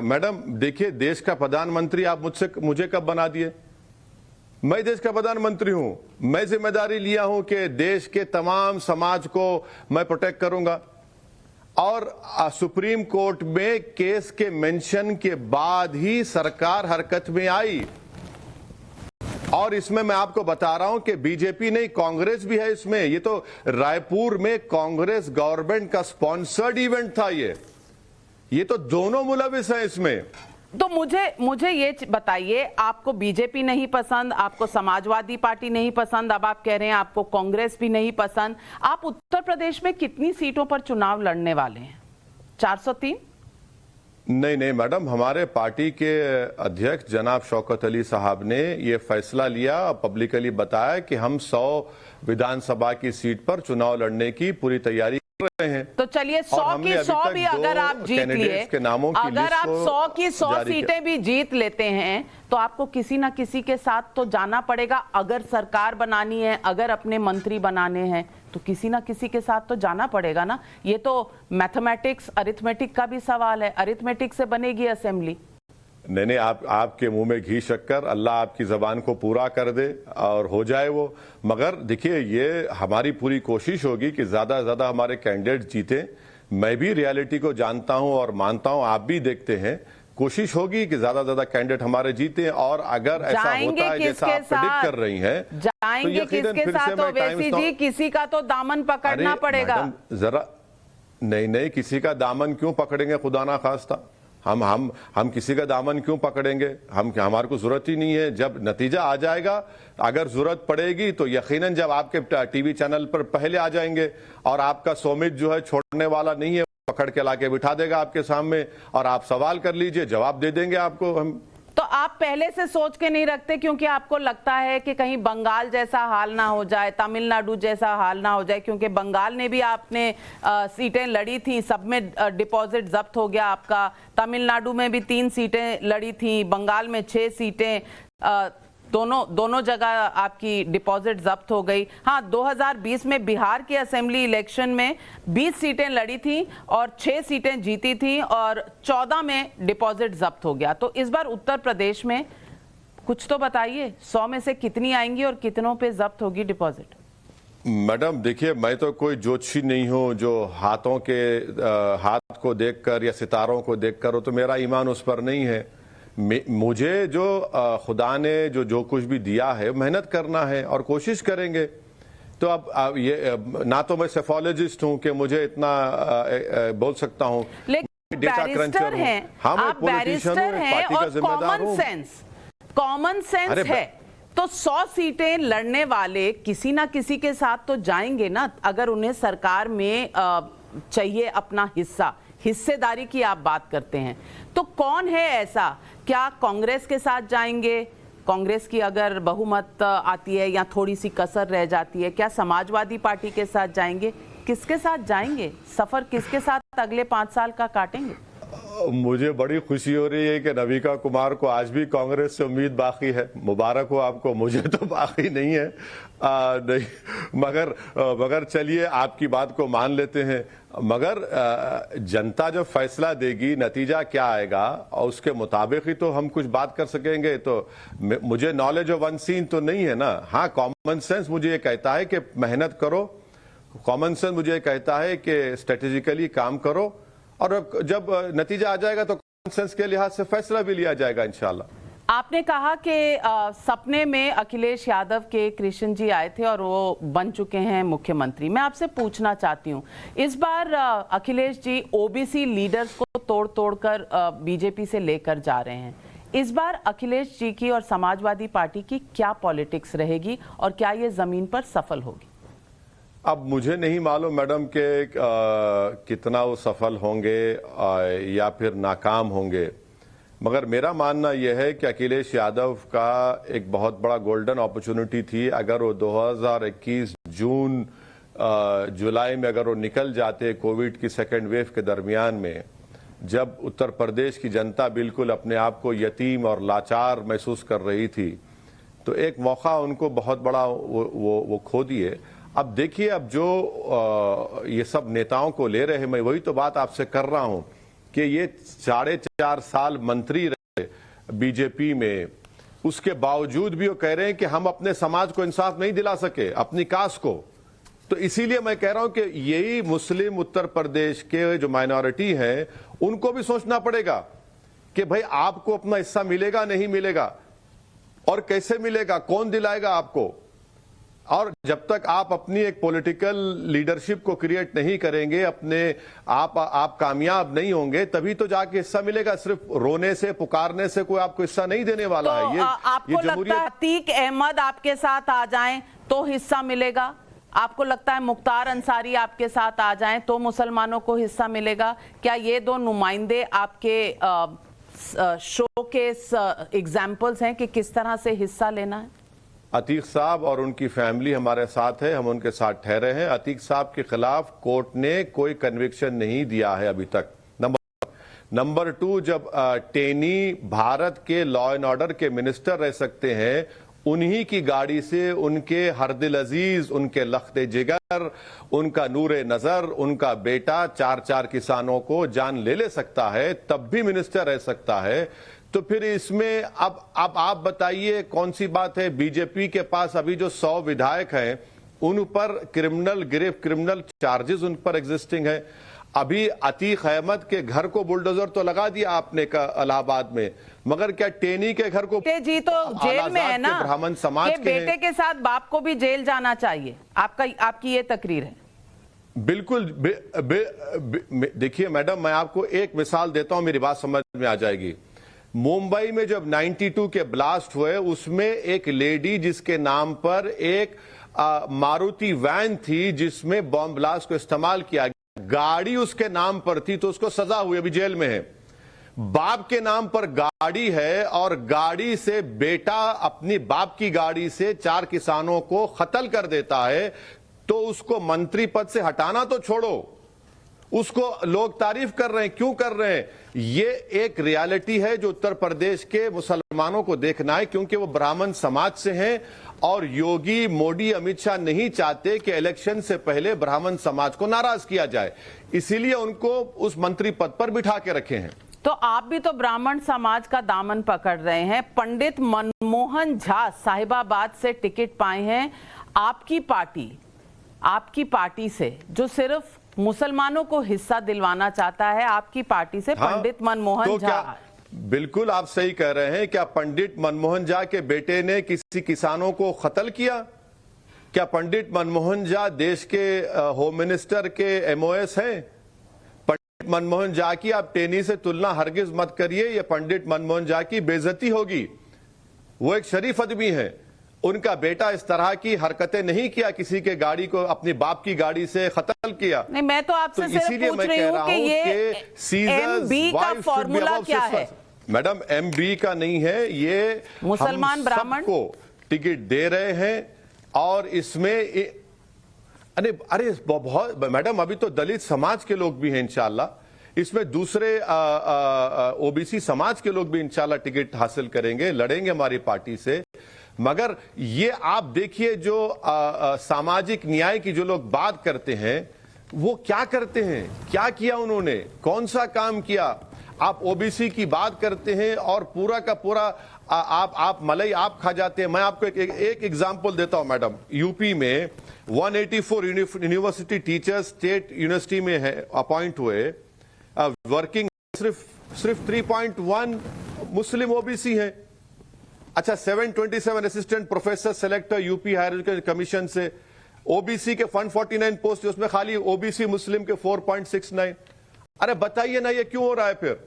Speaker 2: मैडम देखिए, देश का प्रधानमंत्री आप मुझे कब बना दिए? मैं देश का प्रधानमंत्री हूं, मैं जिम्मेदारी लिया हूं कि देश के तमाम समाज को मैं प्रोटेक्ट करूंगा। और सुप्रीम कोर्ट में केस के मेंशन के बाद ही सरकार हरकत में आई। और इसमें मैं आपको बता रहा हूं कि बीजेपी नहीं, कांग्रेस भी है इसमें। ये तो रायपुर में कांग्रेस गवर्नमेंट का स्पॉन्सर्ड इवेंट था। ये तो दोनों मुलविस हैं इसमें।
Speaker 1: तो मुझे ये बताइए, आपको बीजेपी नहीं पसंद, आपको समाजवादी पार्टी नहीं पसंद, अब आप कह रहे हैं आपको कांग्रेस भी नहीं पसंद। आप उत्तर प्रदेश में कितनी सीटों पर चुनाव लड़ने वाले हैं? 403?
Speaker 2: नहीं नहीं मैडम, हमारे पार्टी के अध्यक्ष जनाब शौकत अली साहब ने ये फैसला लिया, पब्लिकली बताया कि हम 100 विधानसभा की सीट पर चुनाव लड़ने की पूरी तैयारी कर रहे हैं।
Speaker 1: तो चलिए 100 की 100 भी अगर आप जीत लिए, अगर आप 100 की 100 सीटें भी जीत लेते हैं तो आपको किसी ना किसी के साथ तो जाना पड़ेगा। अगर सरकार बनानी है, अगर अपने मंत्री बनाने हैं तो किसी ना किसी के साथ तो जाना पड़ेगा ना। ये तो मैथमेटिक्स, अरिथमेटिक का भी सवाल है। अरिथमेटिक से बनेगी असेंबली?
Speaker 2: नहीं नहीं, आपके मुंह में घी शक्कर, अल्लाह आपकी जबान को पूरा कर दे और हो जाए वो। मगर देखिए, ये हमारी पूरी कोशिश होगी कि ज्यादा से ज्यादा हमारे कैंडिडेट जीते। मैं भी रियलिटी को जानता हूं और मानता हूं, आप भी देखते हैं। कोशिश होगी कि ज्यादा से ज्यादा कैंडिडेट हमारे जीते, और अगर ऐसा होता है जैसा आप प्रेडिक्ट कर रही हैं,
Speaker 1: जाएंगे किसके साथ? ओवैसी जी, किसी का तो दामन पकड़ना पड़ेगा।
Speaker 2: जरा नहीं, किसी का दामन क्यों पकड़ेंगे? खुदा ना खास्ता हम किसी का दामन क्यों पकड़ेंगे? हमारे को जरूरत ही नहीं है। जब नतीजा आ जाएगा, अगर जरूरत पड़ेगी तो यकीनन जब आपके टीवी चैनल पर पहले आ जाएंगे, और आपका सौमित जो है छोड़ने वाला नहीं है, पकड़ के लाके बिठा देगा आपके सामने, और आप सवाल कर लीजिए, जवाब दे देंगे आपको हम।
Speaker 1: तो आप पहले से सोच के नहीं रखते क्योंकि आपको लगता है कि कहीं बंगाल जैसा हाल ना हो जाए, तमिलनाडु जैसा हाल ना हो जाए? क्योंकि बंगाल ने भी आपने सीटें लड़ी थी, सब में डिपॉजिट जब्त हो गया आपका। तमिलनाडु में भी 3 सीटें लड़ी थी, बंगाल में 6 सीटें, दोनों जगह आपकी डिपॉजिट जब्त हो गई। हाँ, 2020 में बिहार की असेंबली इलेक्शन में 20 सीटें लड़ी थी और 6 सीटें जीती थी, और 14 में डिपॉजिट जब्त हो गया। तो इस बार उत्तर प्रदेश में कुछ तो बताइए, 100 में से कितनी आएंगी और कितनों पे जब्त होगी डिपॉजिट?
Speaker 2: मैडम देखिए, मैं तो कोई ज्योतिषी नहीं हूं जो हाथ को देखकर या सितारों को देखकर, हो तो मेरा ईमान उस पर नहीं है। मुझे जो खुदा ने जो कुछ भी दिया है, मेहनत करना है और कोशिश करेंगे। तो अब ये ना तो मैं सेफोलॉजिस्ट हूं कि मुझे इतना बोल सकता हूं,
Speaker 1: लेकिन बैरिस्टर हैं, आप बैरिस्टर हैं और कॉमन सेंस है। तो 100 सीटें लड़ने वाले किसी ना किसी के साथ तो जाएंगे ना, अगर उन्हें सरकार में चाहिए अपना हिस्सेदारी की आप बात करते हैं। तो कौन है ऐसा? क्या कांग्रेस के साथ जाएंगे? कांग्रेस की अगर बहुमत आती है या थोड़ी सी कसर रह जाती है, क्या समाजवादी पार्टी के साथ जाएंगे? किसके साथ जाएंगे? सफर किसके साथ अगले 5 साल का काटेंगे?
Speaker 2: मुझे बड़ी खुशी हो रही है कि नविका कुमार को आज भी कांग्रेस से उम्मीद बाकी है। मुबारक हो आपको, मुझे तो बाकी नहीं है। नहीं, मगर चलिए, आपकी बात को मान लेते हैं। मगर जनता जब फैसला देगी, नतीजा क्या आएगा, और उसके मुताबिक ही तो हम कुछ बात कर सकेंगे। तो मुझे नॉलेज ऑफ अनसीन तो नहीं है ना। हाँ, कॉमन सेंस मुझे ये कहता है कि मेहनत करो, कॉमन सेंस मुझे ये कहता है कि स्ट्रेटेजिकली काम करो, और जब नतीजा आ जाएगा तो कॉमन सेंस के लिहाज से फैसला भी लिया जाएगा इंशाल्लाह।
Speaker 1: आपने कहा कि सपने में अखिलेश यादव के कृष्ण जी आए थे और वो बन चुके हैं मुख्यमंत्री। मैं आपसे पूछना चाहती हूँ, इस बार अखिलेश जी ओबीसी लीडर्स को तोड़ कर बीजेपी से लेकर जा रहे हैं। इस बार अखिलेश जी की और समाजवादी पार्टी की क्या पॉलिटिक्स रहेगी और क्या ये जमीन पर सफल होगी?
Speaker 2: अब मुझे नहीं मालूम मैडम कि कितना वो सफल होंगे या फिर नाकाम होंगे, मगर मेरा मानना यह है कि अखिलेश यादव का एक बहुत बड़ा गोल्डन अपॉर्चुनिटी थी। अगर वो 2021 जून जुलाई में अगर वो निकल जाते कोविड की सेकेंड वेव के दरमियान में, जब उत्तर प्रदेश की जनता बिल्कुल अपने आप को यतीम और लाचार महसूस कर रही थी, तो एक मौका उनको बहुत बड़ा वो खो दिए। अब देखिए, अब जो ये सब नेताओं को ले रहे हैं, मैं वही तो बात आपसे कर रहा हूं कि ये 4.5 साल मंत्री रहे बीजेपी में, उसके बावजूद भी वो कह रहे हैं कि हम अपने समाज को इंसाफ नहीं दिला सके, अपनी कास्ट को। तो इसीलिए मैं कह रहा हूं कि यही मुस्लिम उत्तर प्रदेश के जो माइनॉरिटी हैं, उनको भी सोचना पड़ेगा कि भाई आपको अपना हिस्सा मिलेगा नहीं मिलेगा, और कैसे मिलेगा, कौन दिलाएगा आपको। और जब तक आप अपनी एक पॉलिटिकल लीडरशिप को क्रिएट नहीं करेंगे, अपने आप कामयाब नहीं होंगे, तभी तो जाके हिस्सा मिलेगा। सिर्फ रोने से पुकारने से कोई आपको हिस्सा नहीं देने वाला
Speaker 1: तो
Speaker 2: है।
Speaker 1: आपको लगता है अतीक अहमद आपके साथ आ जाएं तो हिस्सा मिलेगा? आपको लगता है मुख्तार अंसारी आपके साथ आ जाएं तो मुसलमानों को हिस्सा मिलेगा? क्या ये दो नुमाइंदे आपके शो के एग्जाम्पल्स हैं कि किस तरह से हिस्सा लेना है?
Speaker 2: अतीक साहब और उनकी फैमिली हमारे साथ है, हम उनके साथ ठहरे हैं। अतीक साहब के खिलाफ कोर्ट ने कोई कन्विक्शन नहीं दिया है अभी तक। नंबर 2, जब टेनी भारत के लॉ एंड ऑर्डर के मिनिस्टर रह सकते हैं, उन्हीं की गाड़ी से उनके हरदिल अजीज, उनके लख्ते जिगर, उनका नूरे नजर, उनका बेटा 4 किसानों को जान ले सकता है, तब भी मिनिस्टर रह सकता है। तो फिर इसमें अब आप बताइए कौन सी बात है? बीजेपी के पास अभी जो 100 विधायक हैं उन पर क्रिमिनल चार्जेस उन पर एग्जिस्टिंग है। अभी अतीक अहमद के घर को बुलडोजर तो लगा दिया आपने का इलाहाबाद में, मगर क्या टेनी के घर को?
Speaker 1: जी तो जेल में है ना,
Speaker 2: ब्राह्मण समाज के
Speaker 1: बेटे के साथ बाप को भी जेल जाना चाहिए। आपकी ये तकरीर है।
Speaker 2: बिल्कुल। देखिए मैडम, मैं आपको एक मिसाल देता हूं, मेरी बात समझ में आ जाएगी। मुंबई में जब 92 के ब्लास्ट हुए, उसमें एक लेडी जिसके नाम पर एक मारुति वैन थी जिसमें बॉम्ब ब्लास्ट को इस्तेमाल किया गया, गाड़ी उसके नाम पर थी तो उसको सजा हुई, अभी जेल में है। बाप के नाम पर गाड़ी है और गाड़ी से बेटा अपनी बाप की गाड़ी से 4 किसानों को कत्ल कर देता है, तो उसको मंत्री पद से हटाना तो छोड़ो, उसको लोग तारीफ कर रहे हैं। क्यों कर रहे हैं? ये एक रियलिटी है जो उत्तर प्रदेश के मुसलमानों को देखना है, क्योंकि वो ब्राह्मण समाज से हैं और योगी, मोदी, अमित शाह नहीं चाहते कि इलेक्शन से पहले ब्राह्मण समाज को नाराज किया जाए, इसीलिए उनको उस मंत्री पद पर बिठा के रखे हैं।
Speaker 1: तो आप भी तो ब्राह्मण समाज का दामन पकड़ रहे हैं। पंडित मनमोहन झा साहिबाबाद से टिकट पाए हैं आपकी पार्टी से, जो सिर्फ मुसलमानों को हिस्सा दिलवाना चाहता है, आपकी पार्टी से।
Speaker 2: हाँ,
Speaker 1: पंडित मनमोहन झा।
Speaker 2: बिल्कुल आप सही कह रहे हैं। क्या पंडित मनमोहन झा के बेटे ने किसी किसानों को कत्ल किया? क्या पंडित मनमोहन झा देश के होम मिनिस्टर के एमओएस हैं? पंडित मनमोहन झा की आप टेनी से तुलना हरगिज मत करिए, यह पंडित मनमोहन झा की बेइज्जती होगी। वो एक शरीफ आदमी है, उनका बेटा इस तरह की हरकतें नहीं किया, किसी के गाड़ी को अपनी बाप की गाड़ी से कत्ल किया।
Speaker 1: नहीं, मैं तो आपसे सिर्फ पूछ रही हूं कि ये एमबी का फॉर्मूला क्या है?
Speaker 2: मैडम, एमबी का नहीं है, ये
Speaker 1: मुसलमान ब्राह्मण
Speaker 2: को टिकट दे रहे हैं और इसमें अरे बहुत मैडम, अभी तो दलित समाज के लोग भी हैं इंशाल्लाह, इसमें दूसरे ओबीसी समाज के लोग भी इंशाल्लाह टिकट हासिल करेंगे, लड़ेंगे हमारी पार्टी से। मगर ये आप देखिए, जो सामाजिक न्याय की जो लोग बात करते हैं, वो क्या करते हैं? क्या किया उन्होंने? कौन सा काम किया? आप ओबीसी की बात करते हैं और पूरा का पूरा आप मलाई आप खा जाते हैं। मैं आपको एक एग्जांपल देता हूं मैडम। यूपी में 184 यूनिवर्सिटी टीचर्स स्टेट यूनिवर्सिटी में है अपॉइंट हुए, वर्किंग सिर्फ 3.1 मुस्लिम ओबीसी है। अच्छा, 727 assistant professor selector UP higher education commission से, ओबीसी के 149 पोस्ट, उसमें खाली ओबीसी मुस्लिम के 4.69। अरे बताइए ना, ये क्यों हो रहा है? फिर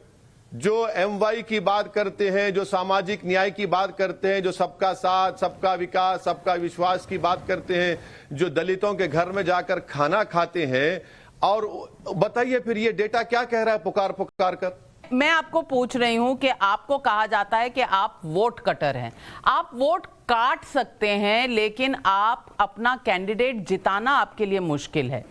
Speaker 2: जो एमवाई की बात करते हैं, जो सामाजिक न्याय की बात करते हैं, जो सबका साथ, सबका विकास, सबका विश्वास की बात करते हैं, जो दलितों के घर में जाकर खाना खाते हैं, और बताइए फिर ये डेटा क्या कह रहा है पुकार पुकार कर?
Speaker 1: मैं आपको पूछ रही हूं कि आपको कहा जाता है कि आप वोट कटर हैं। आप वोट काट सकते हैं, लेकिन आप अपना कैंडिडेट जिताना आपके लिए मुश्किल है।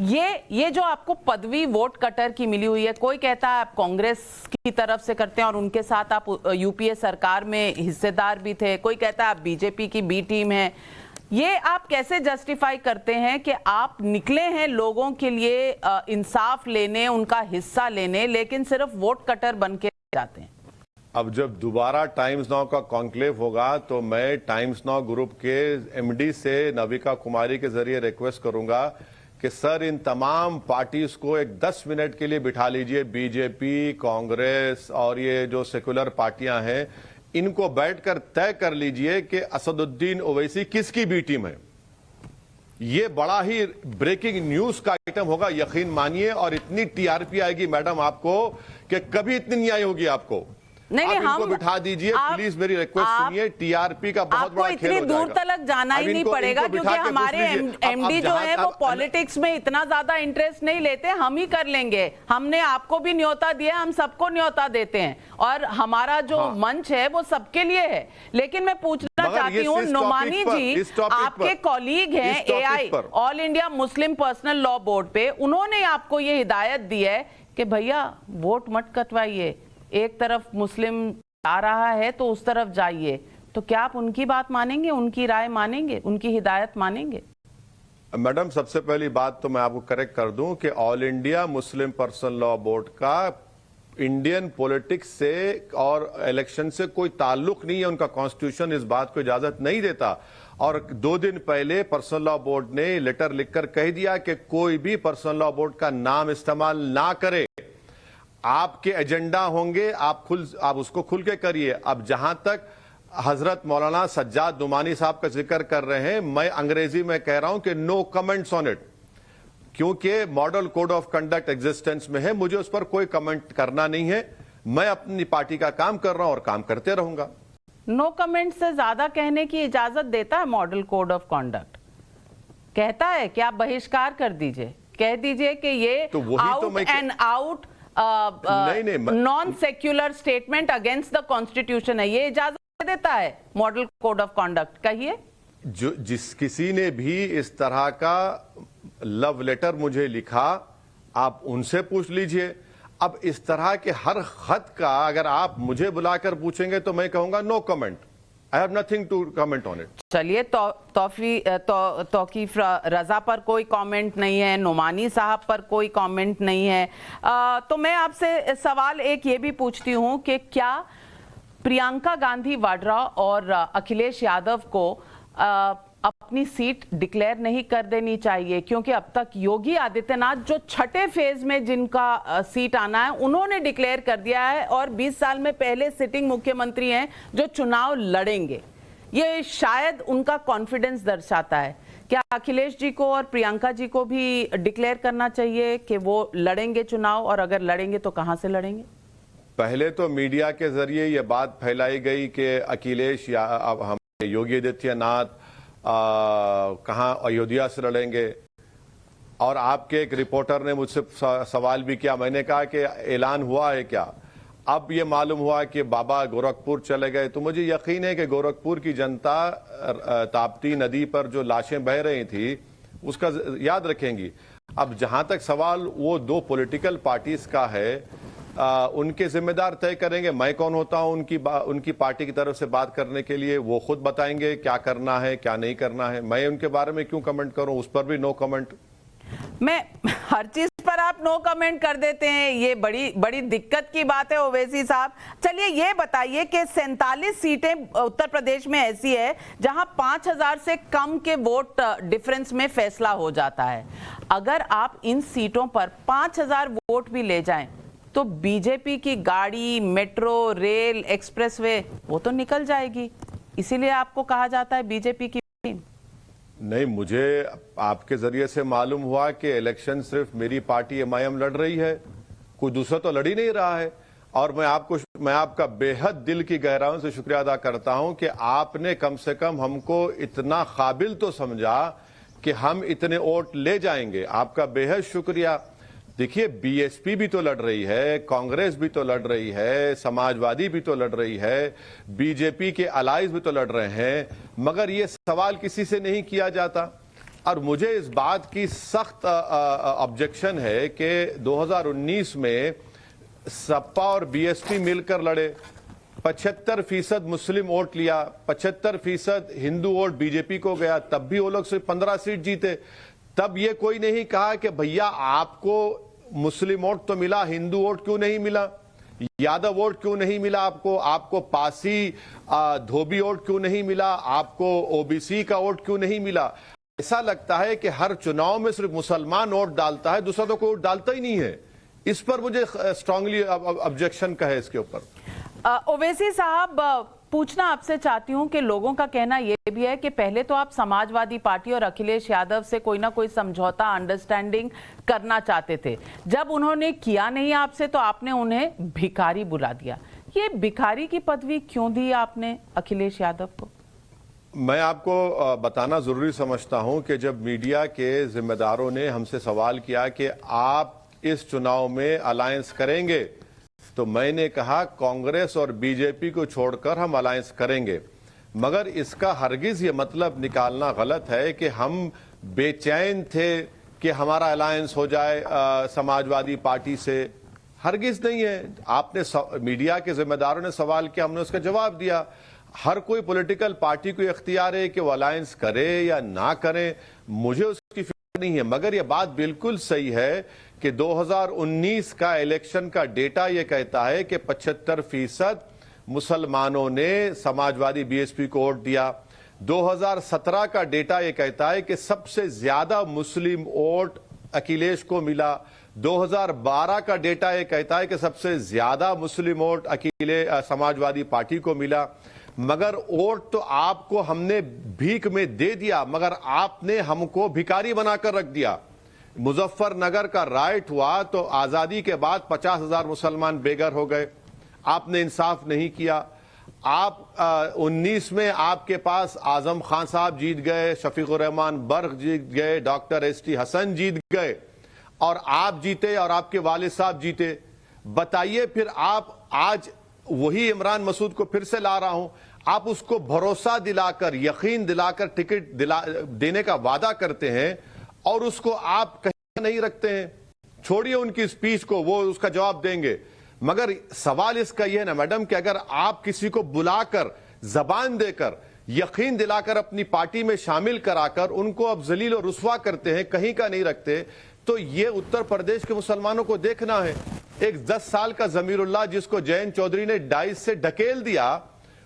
Speaker 1: ये जो आपको पदवी वोट कटर की मिली हुई है, कोई कहता है आप कांग्रेस की तरफ से करते हैं और उनके साथ आप यूपीए सरकार में हिस्सेदार भी थे, कोई कहता है आप बीजेपी की बी टीम है। ये आप कैसे जस्टिफाई करते हैं कि आप निकले हैं लोगों के लिए इंसाफ लेने, उनका हिस्सा लेने, लेकिन सिर्फ वोट कटर बन के जाते हैं?
Speaker 2: अब जब दोबारा टाइम्स नाउ का कॉन्क्लेव होगा तो मैं टाइम्स नाउ ग्रुप के एमडी से नविका कुमारी के जरिए रिक्वेस्ट करूंगा कि सर, इन तमाम पार्टीज को एक 10 मिनट के लिए बिठा लीजिए, बीजेपी, कांग्रेस और ये जो सेकुलर पार्टियां हैं, इनको बैठकर तय कर लीजिए कि असदुद्दीन ओवैसी किसकी बी टीम है। ये बड़ा ही ब्रेकिंग न्यूज का आइटम होगा, यकीन मानिए, और इतनी टीआरपी आएगी मैडम आपको कि कभी इतनी नहीं आई होगी आपको।
Speaker 1: नहीं,
Speaker 2: आप इनको
Speaker 1: हम
Speaker 2: बिठा दीजिए, प्लीज मेरी रिक्वेस्ट सुनिए। टीआरपी का बहुत बड़ा खेल हो जाएगा।
Speaker 1: आपको इतनी दूर तक जाना ही नहीं पड़ेगा, क्योंकि हमारे एमडी जो है वो पॉलिटिक्स में इतना ज्यादा इंटरेस्ट नहीं लेते। हम ही कर लेंगे। हमने आपको भी न्योता दिया, हम सबको न्योता देते हैं, और हमारा जो मंच है वो सबके लिए है। लेकिन मैं पूछना चाहती हूँ, नुमानी जी आपके कॉलीग हैं AI, all India Muslim personal law board पे, उन्होंने आपको ये हिदायत दी है कि भैया वोट मत कटवाइए, एक तरफ मुस्लिम आ रहा है तो उस तरफ जाइए। तो क्या आप उनकी बात मानेंगे, उनकी राय मानेंगे, उनकी हिदायत मानेंगे?
Speaker 2: मैडम, सबसे पहली बात तो मैं आपको करेक्ट कर दूं कि all India Muslim personal law board का इंडियन पॉलिटिक्स से और इलेक्शन से कोई ताल्लुक नहीं है। उनका कॉन्स्टिट्यूशन इस बात को इजाजत नहीं देता। और 2 दिन पहले पर्सनल लॉ बोर्ड ने लेटर लिखकर कह दिया कि कोई भी पर्सनल लॉ बोर्ड का नाम इस्तेमाल ना करे। आपके एजेंडा होंगे, आप उसको खुल के करिए। अब जहां तक हजरत मौलाना सज्जाद नुमानी साहब का जिक्र कर रहे हैं, मैं अंग्रेजी में कह रहा हूं कि नो कमेंट्स ऑन इट, क्योंकि model code of conduct existence में है। मुझे उस पर कोई कमेंट करना नहीं है। मैं अपनी पार्टी का काम कर रहा हूं और काम करते रहूंगा।
Speaker 1: नो कमेंट से ज्यादा कहने की इजाजत देता है मॉडल कोड ऑफ कंडक्ट? कहता है कि आप बहिष्कार कर दीजिए, कह दीजिए कि ये out and out non secular statement against the constitution है, ये इजाजत देता है मॉडल कोड ऑफ कंडक्ट? कहिए।
Speaker 2: जिस किसी ने भी इस तरह का लव लेटर मुझे लिखा, आप उनसे पूछ लीजिए। अब इस तरह के हर खत का अगर आप मुझे बुलाकर पूछेंगे तो मैं कहूंगा no comment, I have nothing to comment on it.
Speaker 1: चलिए, तौकीफ रजा पर कोई कमेंट नहीं है, नुमानी साहब पर कोई कमेंट नहीं है। तो मैं आपसे सवाल एक ये भी पूछती हूं कि क्या प्रियंका गांधी वाड्रा और अखिलेश यादव को अपनी सीट डिक्लेयर नहीं कर देनी चाहिए? क्योंकि अब तक योगी आदित्यनाथ जो छठे फेज में जिनका सीट आना है उन्होंने डिक्लेयर कर दिया है, और 20 साल में पहले सिटिंग मुख्यमंत्री हैं जो चुनाव लड़ेंगे। ये शायद उनका कॉन्फिडेंस दर्शाता है। क्या अखिलेश जी को और प्रियंका जी को भी डिक्लेयर करना चाहिए कि वो लड़ेंगे चुनाव, और अगर लड़ेंगे तो कहां से लड़ेंगे?
Speaker 2: पहले तो मीडिया के जरिए यह बात फैलाई गई कि अखिलेश या अब हम योगी आदित्यनाथ कहां अयोध्या से लड़ेंगे, और आपके एक रिपोर्टर ने मुझसे सवाल भी किया। मैंने कहा कि ऐलान हुआ है क्या? अब ये मालूम हुआ कि बाबा गोरखपुर चले गए। तो मुझे यकीन है कि गोरखपुर की जनता ताप्ती नदी पर जो लाशें बह रही थी उसका याद रखेंगी। अब जहां तक सवाल वो 2 पॉलिटिकल पार्टीज का है, उनके जिम्मेदार तय करेंगे। मैं कौन होता हूं उनकी पार्टी की तरफ से बात करने के लिए? वो खुद बताएंगे क्या करना है क्या नहीं करना है। मैं उनके बारे में क्यों कमेंट करूं? उस पर भी नो कमेंट।
Speaker 1: मैं हर चीज पर आप नो कमेंट कर देते हैं, ये बड़ी दिक्कत की बात है ओवैसी साहब। चलिए ये बताइए कि 47 सीटें उत्तर प्रदेश में ऐसी है जहां 5000 से कम के वोट डिफरेंस में फैसला हो जाता है। अगर आप इन सीटों पर 5000 वोट भी ले जाएं तो बीजेपी की गाड़ी, मेट्रो, रेल, एक्सप्रेसवे वो तो निकल जाएगी। इसीलिए आपको कहा जाता है बीजेपी की
Speaker 2: नहीं। मुझे आपके जरिए से मालूम हुआ कि इलेक्शन सिर्फ मेरी पार्टी एमआईएम लड़ रही है, कोई दूसरा तो लड़ ही नहीं रहा है। और मैं आपका बेहद दिल की गहराइयों से शुक्रिया अदा करता हूं कि आपने कम से कम हमको इतना काबिल तो समझा कि हम इतने वोट ले जाएंगे। आपका बेहद शुक्रिया। देखिए, बीएसपी भी तो लड़ रही है, कांग्रेस भी तो लड़ रही है, समाजवादी भी तो लड़ रही है, बीजेपी के अलाइज भी तो लड़ रहे हैं, मगर ये सवाल किसी से नहीं किया जाता। और मुझे इस बात की सख्त ऑब्जेक्शन है कि 2019 में सपा और बीएसपी मिलकर लड़े, 75% मुस्लिम वोट लिया, 75% हिंदू वोट बीजेपी को गया, तब भी वो लोग सिर्फ 15 सीट जीते। तब ये कोई नहीं कहा कि भैया आपको मुस्लिम वोट तो मिला, हिंदू वोट क्यों नहीं मिला, यादव वोट क्यों नहीं मिला आपको पासी धोबी वोट क्यों नहीं मिला, आपको ओबीसी का वोट क्यों नहीं मिला। ऐसा लगता है कि हर चुनाव में सिर्फ मुसलमान वोट डालता है, दूसरा तो कोई वोट डालता ही नहीं है। इस पर मुझे स्ट्रांगली ऑब्जेक्शन का है इसके ऊपर।
Speaker 1: ओवैसी साहब, पूछना आपसे चाहती हूं कि लोगों का कहना यह भी है कि पहले तो आप समाजवादी पार्टी और अखिलेश यादव से कोई ना कोई समझौता, अंडरस्टैंडिंग करना चाहते थे। जब उन्होंने किया नहीं आपसे तो आपने उन्हें भिखारी बुला दिया। ये भिखारी की पदवी क्यों दी आपने अखिलेश यादव को?
Speaker 2: मैं आपको बताना जरूरी समझता हूं कि जब मीडिया के जिम्मेदारों ने हमसे सवाल किया कि आप इस चुनाव में अलायंस करेंगे, तो मैंने कहा कांग्रेस और बीजेपी को छोड़कर हम अलायंस करेंगे, मगर इसका हरगिज ये मतलब निकालना गलत है कि हम बेचैन थे कि हमारा अलायंस हो जाए समाजवादी पार्टी से। हरगिज नहीं है। आपने मीडिया के जिम्मेदारों ने सवाल किया, हमने उसका जवाब दिया। हर कोई पॉलिटिकल पार्टी को इख्तियार है कि वो अलायंस करे या ना करे, मुझे उसकी फिक्र नहीं है। मगर यह बात बिल्कुल सही है कि 2019 का इलेक्शन का डेटा यह कहता है कि 75% मुसलमानों ने समाजवादी बीएसपी को वोट दिया। 2017 का डेटा यह कहता है कि सबसे ज्यादा मुस्लिम वोट अखिलेश को मिला। 2012 का डेटा यह कहता है कि सबसे ज्यादा मुस्लिम वोट समाजवादी पार्टी को मिला। मगर वोट तो आपको हमने भीख में दे दिया, मगर आपने हमको भिखारी बनाकर रख दिया। मुजफ्फरनगर का राइट हुआ तो आजादी के बाद 50,000 मुसलमान बेघर हो गए। आपने इंसाफ नहीं किया। आप 19 में आपके पास आजम खान साहब जीत गए, शफीकुर रहमान बर्ग जीत गए, डॉक्टर ST हसन जीत गए, और आप जीते और आपके वालिद साहब जीते। बताइए फिर आप आज वही इमरान मसूद को फिर से ला रहा हूं, आप उसको भरोसा दिलाकर, यकीन दिलाकर टिकट देने का वादा करते हैं और उसको आप कहीं नहीं रखते हैं। छोड़िए उनकी स्पीच को, वो उसका जवाब देंगे। मगर सवाल इसका यह है ना मैडम कि अगर आप किसी को बुलाकर, जबान देकर, यकीन दिलाकर अपनी पार्टी में शामिल कराकर उनको अब जलील और रुस्वा करते हैं, कहीं का नहीं रखते, तो ये उत्तर प्रदेश के मुसलमानों को देखना है। एक 10 साल का जमीरुल्लाह जिसको जयंत चौधरी ने डाइस से ढकेल दिया,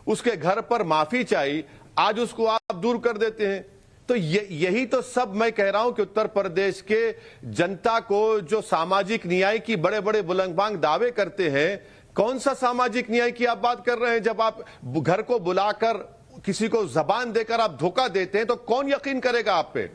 Speaker 2: उसके घर पर माफी चाहिए, आज उसको आप दूर कर देते हैं। तो यही तो सब मैं कह रहा हूं कि उत्तर प्रदेश के जनता को जो सामाजिक न्याय की बड़े बड़े बुलंदबांग दावे करते हैं, कौन सा सामाजिक न्याय की आप बात कर रहे हैं? जब आप घर को बुलाकर किसी को जबान देकर आप धोखा देते हैं तो कौन यकीन करेगा आप पे?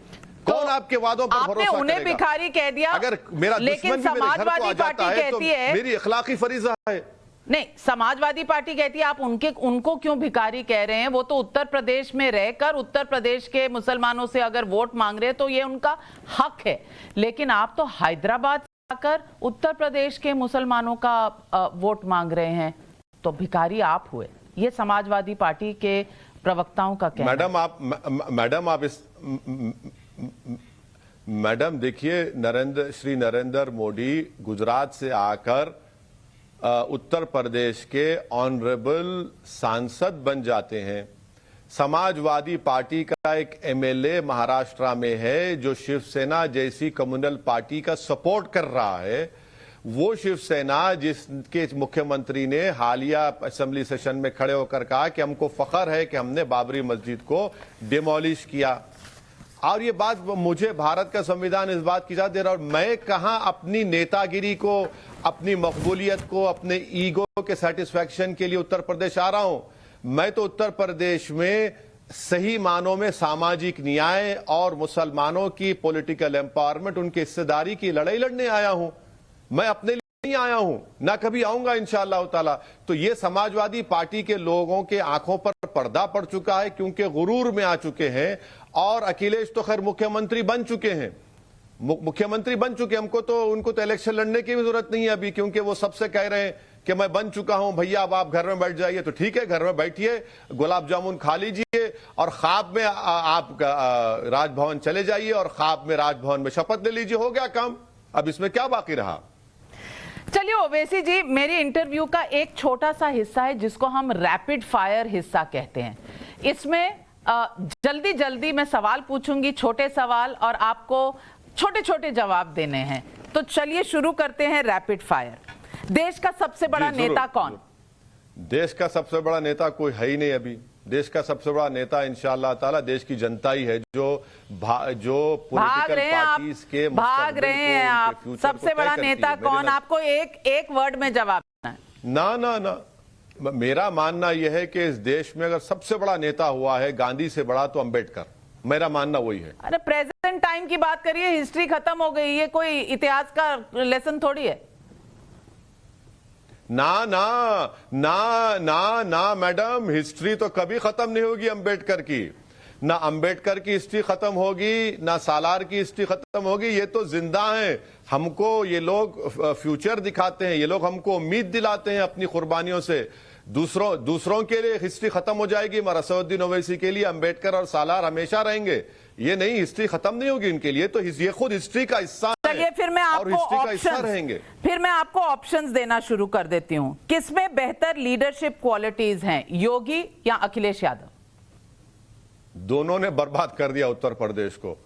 Speaker 2: कौन आपके वादों पर भरोसा करेगा?
Speaker 1: उन्हें भिखारी कह दिया,
Speaker 2: अगर मेरा
Speaker 1: लेकिन
Speaker 2: दुश्मन भी मेरे घर को आ जाता है तो
Speaker 1: है,
Speaker 2: मेरी इखलाकी फरीजा है।
Speaker 1: नहीं, समाजवादी पार्टी कहती है आप उनको क्यों भिखारी कह रहे हैं? वो तो उत्तर प्रदेश में रहकर उत्तर प्रदेश के मुसलमानों से अगर वोट मांग रहे हैं तो ये उनका हक है, लेकिन आप तो हैदराबाद से आकर उत्तर प्रदेश के मुसलमानों का वोट मांग रहे हैं, तो भिखारी आप हुए। ये समाजवादी पार्टी के प्रवक्ताओं का कहना है।
Speaker 2: मैडम देखिए, श्री नरेंद्र मोदी गुजरात से आकर उत्तर प्रदेश के ऑनरेबल सांसद बन जाते हैं। समाजवादी पार्टी का एक MLA महाराष्ट्र में है जो शिवसेना जैसी कम्युनल पार्टी का सपोर्ट कर रहा है। वो शिवसेना जिसके मुख्यमंत्री ने हालिया असेंबली सेशन में खड़े होकर कहा कि हमको फख्र है कि हमने बाबरी मस्जिद को डिमोलिश किया। और ये बात मुझे भारत का संविधान इस बात की इजाजत दे रहा है, और मैं कहां अपनी नेतागिरी को, अपनी मकबूलियत को, अपने ईगो के सेटिस्फैक्शन के लिए उत्तर प्रदेश आ रहा हूं। मैं तो उत्तर प्रदेश में सही मानों में सामाजिक न्याय और मुसलमानों की पॉलिटिकल एम्पावरमेंट, उनकी हिस्सेदारी की लड़ाई लड़ने आया हूं। मैं अपने लिए नहीं आया हूं, ना कभी आऊंगा इंशाअल्लाह ताला। तो ये समाजवादी पार्टी के लोगों के आंखों पर पर्दा पड़ चुका है, क्योंकि गुरूर में आ चुके हैं। और अखिलेश तो खैर मुख्यमंत्री बन चुके हैं, हमको तो उनको तो इलेक्शन लड़ने की भी जरूरत नहीं है अभी, क्योंकि वो सबसे कह रहे हैं कि मैं बन चुका हूं भैया, अब आप घर में बैठ जाइए। तो ठीक है, घर में बैठिए, गुलाब जामुन खा लीजिए और ख्वाब में आप राजभवन चले जाइए और ख्वाब में राजभवन में शपथ ले लीजिए, हो गया काम। अब इसमें क्या बाकी रहा?
Speaker 1: चलिए ओवैसी जी, मेरी इंटरव्यू का एक छोटा सा हिस्सा है जिसको हम रैपिड फायर हिस्सा कहते हैं। इसमें जल्दी जल्दी मैं सवाल पूछूंगी, छोटे सवाल, और आपको छोटे छोटे जवाब देने हैं। तो चलिए शुरू करते हैं रैपिड फायर। देश का सबसे बड़ा नेता कौन?
Speaker 2: देश का सबसे बड़ा नेता कोई है ही नहीं अभी। देश का सबसे बड़ा नेता इंशाअल्लाह ताला देश की जनता ही है, जो पॉलिटिकल पार्टीज के
Speaker 1: भाग रहे हैं आप। सबसे बड़ा नेता कौन? आपको एक वर्ड में जवाब देना है।
Speaker 2: ना, मेरा मानना यह है कि इस देश में अगर सबसे बड़ा नेता हुआ है गांधी से बड़ा तो अंबेडकर, मेरा मानना वही है।
Speaker 1: अरे प्रेजेंट टाइम की बात करिए, हिस्ट्री खत्म हो गई, ये कोई इतिहास का लेसन थोड़ी है।
Speaker 2: ना ना ना ना ना मैडम, हिस्ट्री तो कभी खत्म नहीं होगी अंबेडकर की। ना अंबेडकर की हिस्ट्री खत्म होगी, ना सालार की हिस्ट्री खत्म होगी। ये तो जिंदा हैं। हमको ये लोग फ्यूचर दिखाते हैं, ये लोग हमको उम्मीद दिलाते हैं अपनी कुर्बानियों से। दूसरों के लिए हिस्ट्री खत्म हो जाएगी, मगर असदुद्दीन ओवैसी के लिए अंबेडकर और सालार हमेशा रहेंगे। ये नहीं, हिस्ट्री खत्म नहीं होगी इनके लिए, तो ये खुद हिस्ट्री का हिस्सा है।
Speaker 1: फिर मैं आपको ऑप्शंस देना शुरू कर देती हूं। किसमें बेहतर लीडरशिप क्वालिटीज हैं, योगी या अखिलेश यादव?
Speaker 2: दोनों ने बर्बाद कर दिया उत्तर प्रदेश को।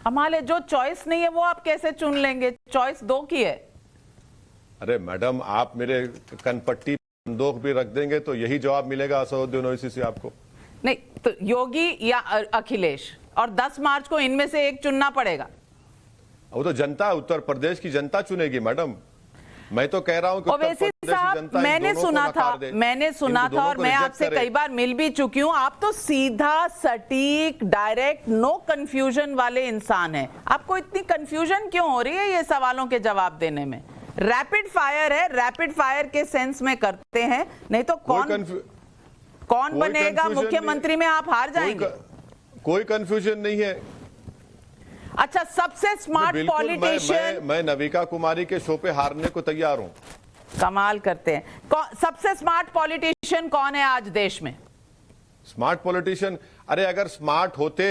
Speaker 1: हमारे जो चॉइस नहीं है वो आप कैसे चुन लेंगे? चॉइस दो की है।
Speaker 2: अरे मैडम, आप मेरे कनपट्टी बंदूक भी रख देंगे तो यही जवाब मिलेगा असदुद्दीन ओवैसी से आपको।
Speaker 1: नहीं तो योगी या अखिलेश, और 10 मार्च को इनमें से एक चुनना पड़ेगा।
Speaker 2: वो तो जनता, उत्तर प्रदेश की जनता चुनेगी मैडम। मैं तो कह रहा हूं कि
Speaker 1: ओवैसी साहब, मैंने सुना था और मैं आपसे कई बार मिल भी चुकी हूं, आप तो सीधा, सटीक, डायरेक्ट, नो कंफ्यूजन वाले इंसान हैं। आपको इतनी कंफ्यूजन क्यों हो रही है ये सवालों के जवाब देने में? रैपिड फायर है, रैपिड फायर के सेंस में करते हैं, नहीं तो कौन बनेगा मुख्यमंत्री में आप हार जाएंगे।
Speaker 2: कोई कंफ्यूजन नहीं है।
Speaker 1: अच्छा, सबसे स्मार्ट पॉलिटिशियन,
Speaker 2: मैं नविका कुमारी के शो पे हारने को तैयार हूं।
Speaker 1: कमाल करते हैं। सबसे स्मार्ट पॉलिटिशियन कौन है आज देश में?
Speaker 2: Smart politician? अरे अगर स्मार्ट होते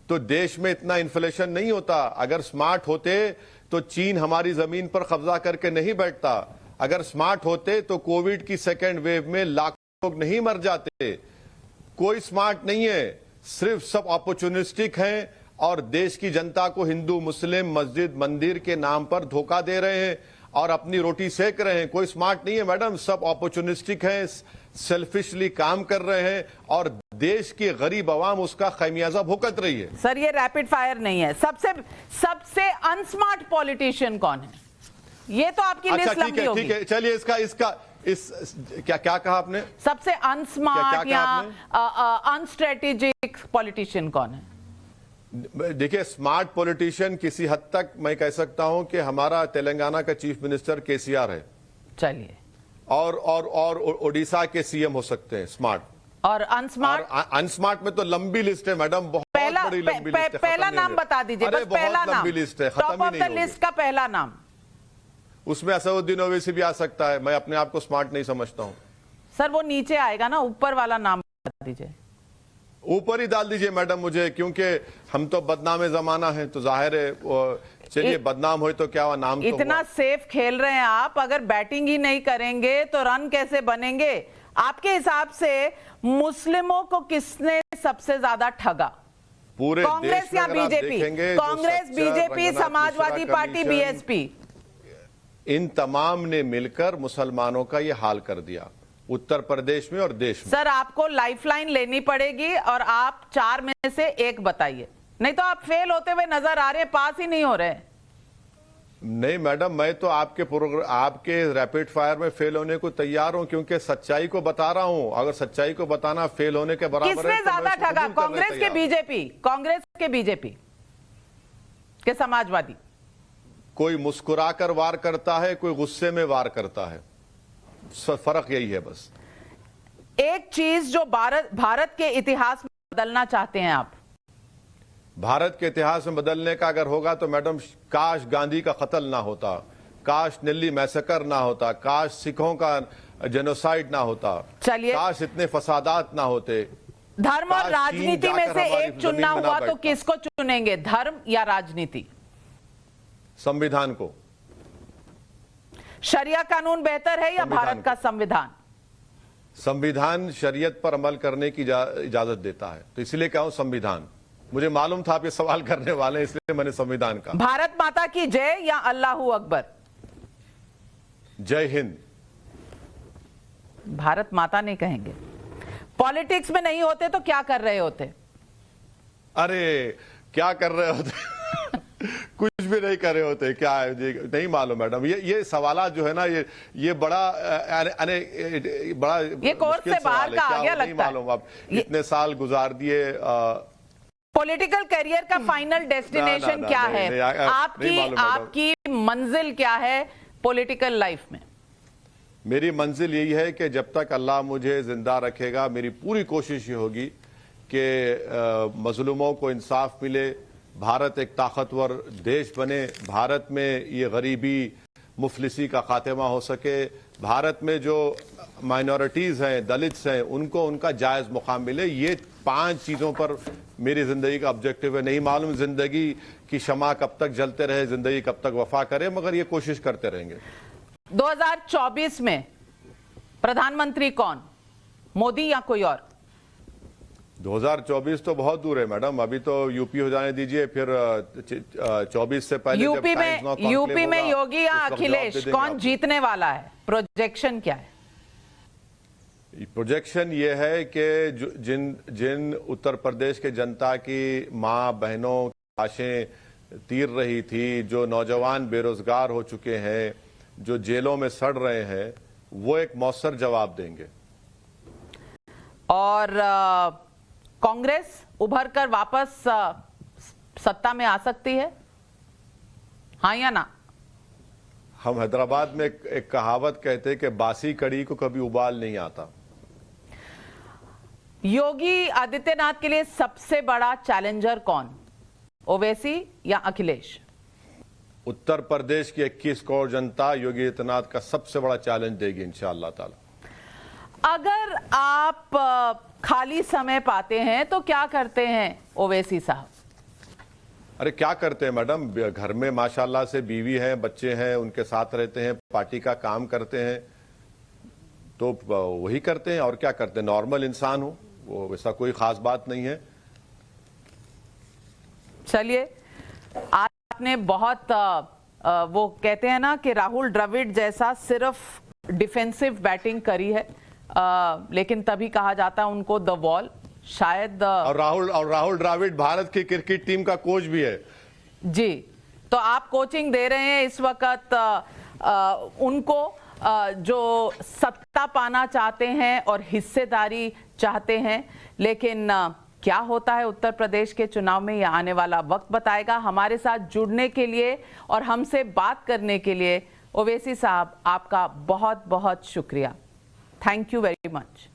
Speaker 2: तो देश में इतना इन्फ्लेशन नहीं होता। अगर स्मार्ट होते तो चीन हमारी जमीन पर कब्जा करके नहीं बैठता। अगर स्मार्ट होते तो कोविड की सेकेंड वेव में लाखों लोग नहीं मर जाते। कोई स्मार्ट नहीं है, सिर्फ सब अपॉर्चुनिस्टिक हैं और देश की जनता को हिंदू, मुस्लिम, मस्जिद, मंदिर के नाम पर धोखा दे रहे हैं और अपनी रोटी सेक रहे हैं। कोई स्मार्ट नहीं है मैडम, सब अपॉर्चुनिस्टिक हैं, सेल्फिशली काम कर रहे हैं और देश की गरीब आवाम उसका खमियाजा भुगत रही है।
Speaker 1: सर, ये रैपिड फायर नहीं है। सबसे अनस्मार्ट पॉलिटिशियन कौन है? ये तो आपकी लिस्ट लंबी होगी।
Speaker 2: ठीक है, चलिए क्या कहा आपने?
Speaker 1: सबसे अनस्मार्ट या अनस्ट्रेटेजिक पॉलिटिशियन कौन है?
Speaker 2: देखिए, स्मार्ट पॉलिटिशियन किसी हद तक मैं कह सकता हूं कि हमारा तेलंगाना का चीफ मिनिस्टर केसीआर है।
Speaker 1: चलिए।
Speaker 2: और ओडिशा के सीएम हो सकते हैं स्मार्ट।
Speaker 1: और अनस्मार्ट?
Speaker 2: अनस्मार्ट में तो लंबी लिस्ट है मैडम, बहुत बड़ी लंबी लिस्ट है।
Speaker 1: पहला नाम बता दीजिए, बस पहला नाम।
Speaker 2: लंबी लिस्ट है,
Speaker 1: टॉप ऑफ द लिस्ट का पहला नाम।
Speaker 2: उसमें असदुद्दीन ओवैसी भी आ सकता है। मैं अपने आप को स्मार्ट नहीं समझता हूं।
Speaker 1: सर, वो नीचे आएगा ना, ऊपर वाला नाम बता दीजिए।
Speaker 2: ऊपर ही डाल दीजिए मैडम मुझे, क्योंकि हम तो बदनाम जमाना है, तो जाहिर है चलिए बदनाम हो तो क्या हुआ, नाम तो
Speaker 1: इतना सेफ खेल रहे हैं आप। अगर बैटिंग ही नहीं करेंगे तो रन कैसे बनेंगे? आपके हिसाब से मुस्लिमों को किसने सबसे ज्यादा ठगा?
Speaker 2: पूरे
Speaker 1: कांग्रेस या BJP? Congress, BJP, Samajwadi party, BSP?
Speaker 2: इन तमाम ने मिलकर मुसलमानों का ये हाल कर दिया उत्तर प्रदेश में और देश में।
Speaker 1: सर, आपको लाइफलाइन लेनी पड़ेगी और आप 4 में से एक बताइए, नहीं तो आप फेल होते हुए नजर आ रहे हैं, पास ही नहीं हो रहे।
Speaker 2: नहीं मैडम, मैं तो आपके रैपिड फायर में फेल होने को तैयार हूं, क्योंकि सच्चाई को बता रहा हूं। अगर सच्चाई को बताना फेल होने के बराबर है,
Speaker 1: किसने ज्यादा ठगा? कांग्रेस के बीजेपी? कांग्रेस के बीजेपी के समाजवादी?
Speaker 2: कोई मुस्कुराकर वार करता है, कोई गुस्से में वार करता है, फर्क यही है बस।
Speaker 1: एक चीज जो भारत के इतिहास में बदलना चाहते हैं आप?
Speaker 2: भारत के इतिहास में बदलने का अगर होगा तो मैडम, काश गांधी का कत्ल ना होता, काश दिल्ली मैसेकर ना होता, काश सिखों का जेनोसाइड ना होता,
Speaker 1: चलिए,
Speaker 2: काश इतने फसादात ना होते।
Speaker 1: धर्म और राजनीति में से एक चुनना हुआ तो किसको चुनेंगे, धर्म या राजनीति?
Speaker 2: संविधान को।
Speaker 1: शरिया कानून बेहतर है या भारत का संविधान?
Speaker 2: संविधान शरीयत पर अमल करने की इजाजत देता है, तो इसलिए कहूं संविधान। मुझे मालूम था आप ये सवाल करने वाले हैं, इसलिए मैंने संविधान कहा।
Speaker 1: भारत माता की जय या अल्लाहू अकबर?
Speaker 2: जय हिंद।
Speaker 1: भारत माता नहीं कहेंगे। पॉलिटिक्स में नहीं होते तो क्या कर रहे होते?
Speaker 2: अरे क्या कर रहे होते? कुछ भी नहीं कर रहे होते। क्या है नहीं मालूम मैडम। ये सवाल जो है ना, ये बड़ा बड़ा
Speaker 1: ये कोर्स से बाहर का आ गया लगता है।
Speaker 2: मालूम आप इतने साल गुजार दिए।
Speaker 1: पॉलिटिकल करियर का फाइनल डेस्टिनेशन क्या है? आपकी मंजिल क्या है पॉलिटिकल लाइफ में?
Speaker 2: मेरी मंजिल यही है कि जब तक अल्लाह मुझे जिंदा रखेगा मेरी पूरी कोशिश ये होगी कि मजलूमों को इंसाफ मिले, भारत एक ताकतवर देश बने, भारत में ये गरीबी मुफलिसी का खात्मा हो सके, भारत में जो माइनॉरिटीज़ हैं, दलित्स हैं, उनको उनका जायज़ मुकाम मिले। ये 5 चीज़ों पर मेरी ज़िंदगी का ऑब्जेक्टिव है। नहीं मालूम ज़िंदगी की शमा कब तक जलते रहे, ज़िंदगी कब तक वफा करे, मगर ये कोशिश करते रहेंगे।
Speaker 1: 2024 में प्रधानमंत्री कौन, मोदी या कोई और?
Speaker 2: 2024 तो बहुत दूर है मैडम, अभी तो यूपी हो जाने दीजिए, फिर 24 से पहले
Speaker 1: यूपी में योगी या अखिलेश, कौन जीतने वाला है? प्रोजेक्शन क्या है?
Speaker 2: प्रोजेक्शन ये है कि जिन उत्तर प्रदेश के जनता की माँ बहनों की आशें तीर रही थी, जो नौजवान बेरोजगार हो चुके हैं, जो जेलों में सड़ रहे हैं, वो एक मौसर जवाब देंगे।
Speaker 1: और कांग्रेस उभर कर वापस सत्ता में आ सकती है, हाँ या ना?
Speaker 2: हम हैदराबाद में एक कहावत कहते हैं कि बासी कड़ी को कभी उबाल नहीं आता।
Speaker 1: योगी आदित्यनाथ के लिए सबसे बड़ा चैलेंजर कौन, ओवैसी या अखिलेश?
Speaker 2: उत्तर प्रदेश की 21 करोड़ जनता योगी आदित्यनाथ का सबसे बड़ा चैलेंज देगी इंशाअल्लाह ताला।
Speaker 1: अगर आप खाली समय पाते हैं तो क्या करते हैं ओवैसी साहब?
Speaker 2: अरे क्या करते हैं मैडम, घर में माशाल्लाह से बीवी है, बच्चे हैं, उनके साथ रहते हैं, पार्टी का काम करते हैं, तो वही करते हैं। और क्या करते हैं, नॉर्मल इंसान हो, वो वैसा कोई खास बात नहीं है।
Speaker 1: चलिए, आपने बहुत वो कहते हैं ना कि राहुल द्रविड़ जैसा सिर्फ डिफेंसिव बैटिंग करी है, लेकिन तभी कहा जाता है उनको द वॉल। शायद
Speaker 2: और राहुल द्रविड़ भारत की क्रिकेट टीम का कोच भी है
Speaker 1: जी। तो आप कोचिंग दे रहे हैं इस वक्त उनको जो सत्ता पाना चाहते हैं और हिस्सेदारी चाहते हैं, लेकिन क्या होता है उत्तर प्रदेश के चुनाव में, यह आने वाला वक्त बताएगा। हमारे साथ जुड़ने के लिए और हमसे बात करने के लिए ओवैसी साहब, आपका बहुत बहुत शुक्रिया। Thank you very much.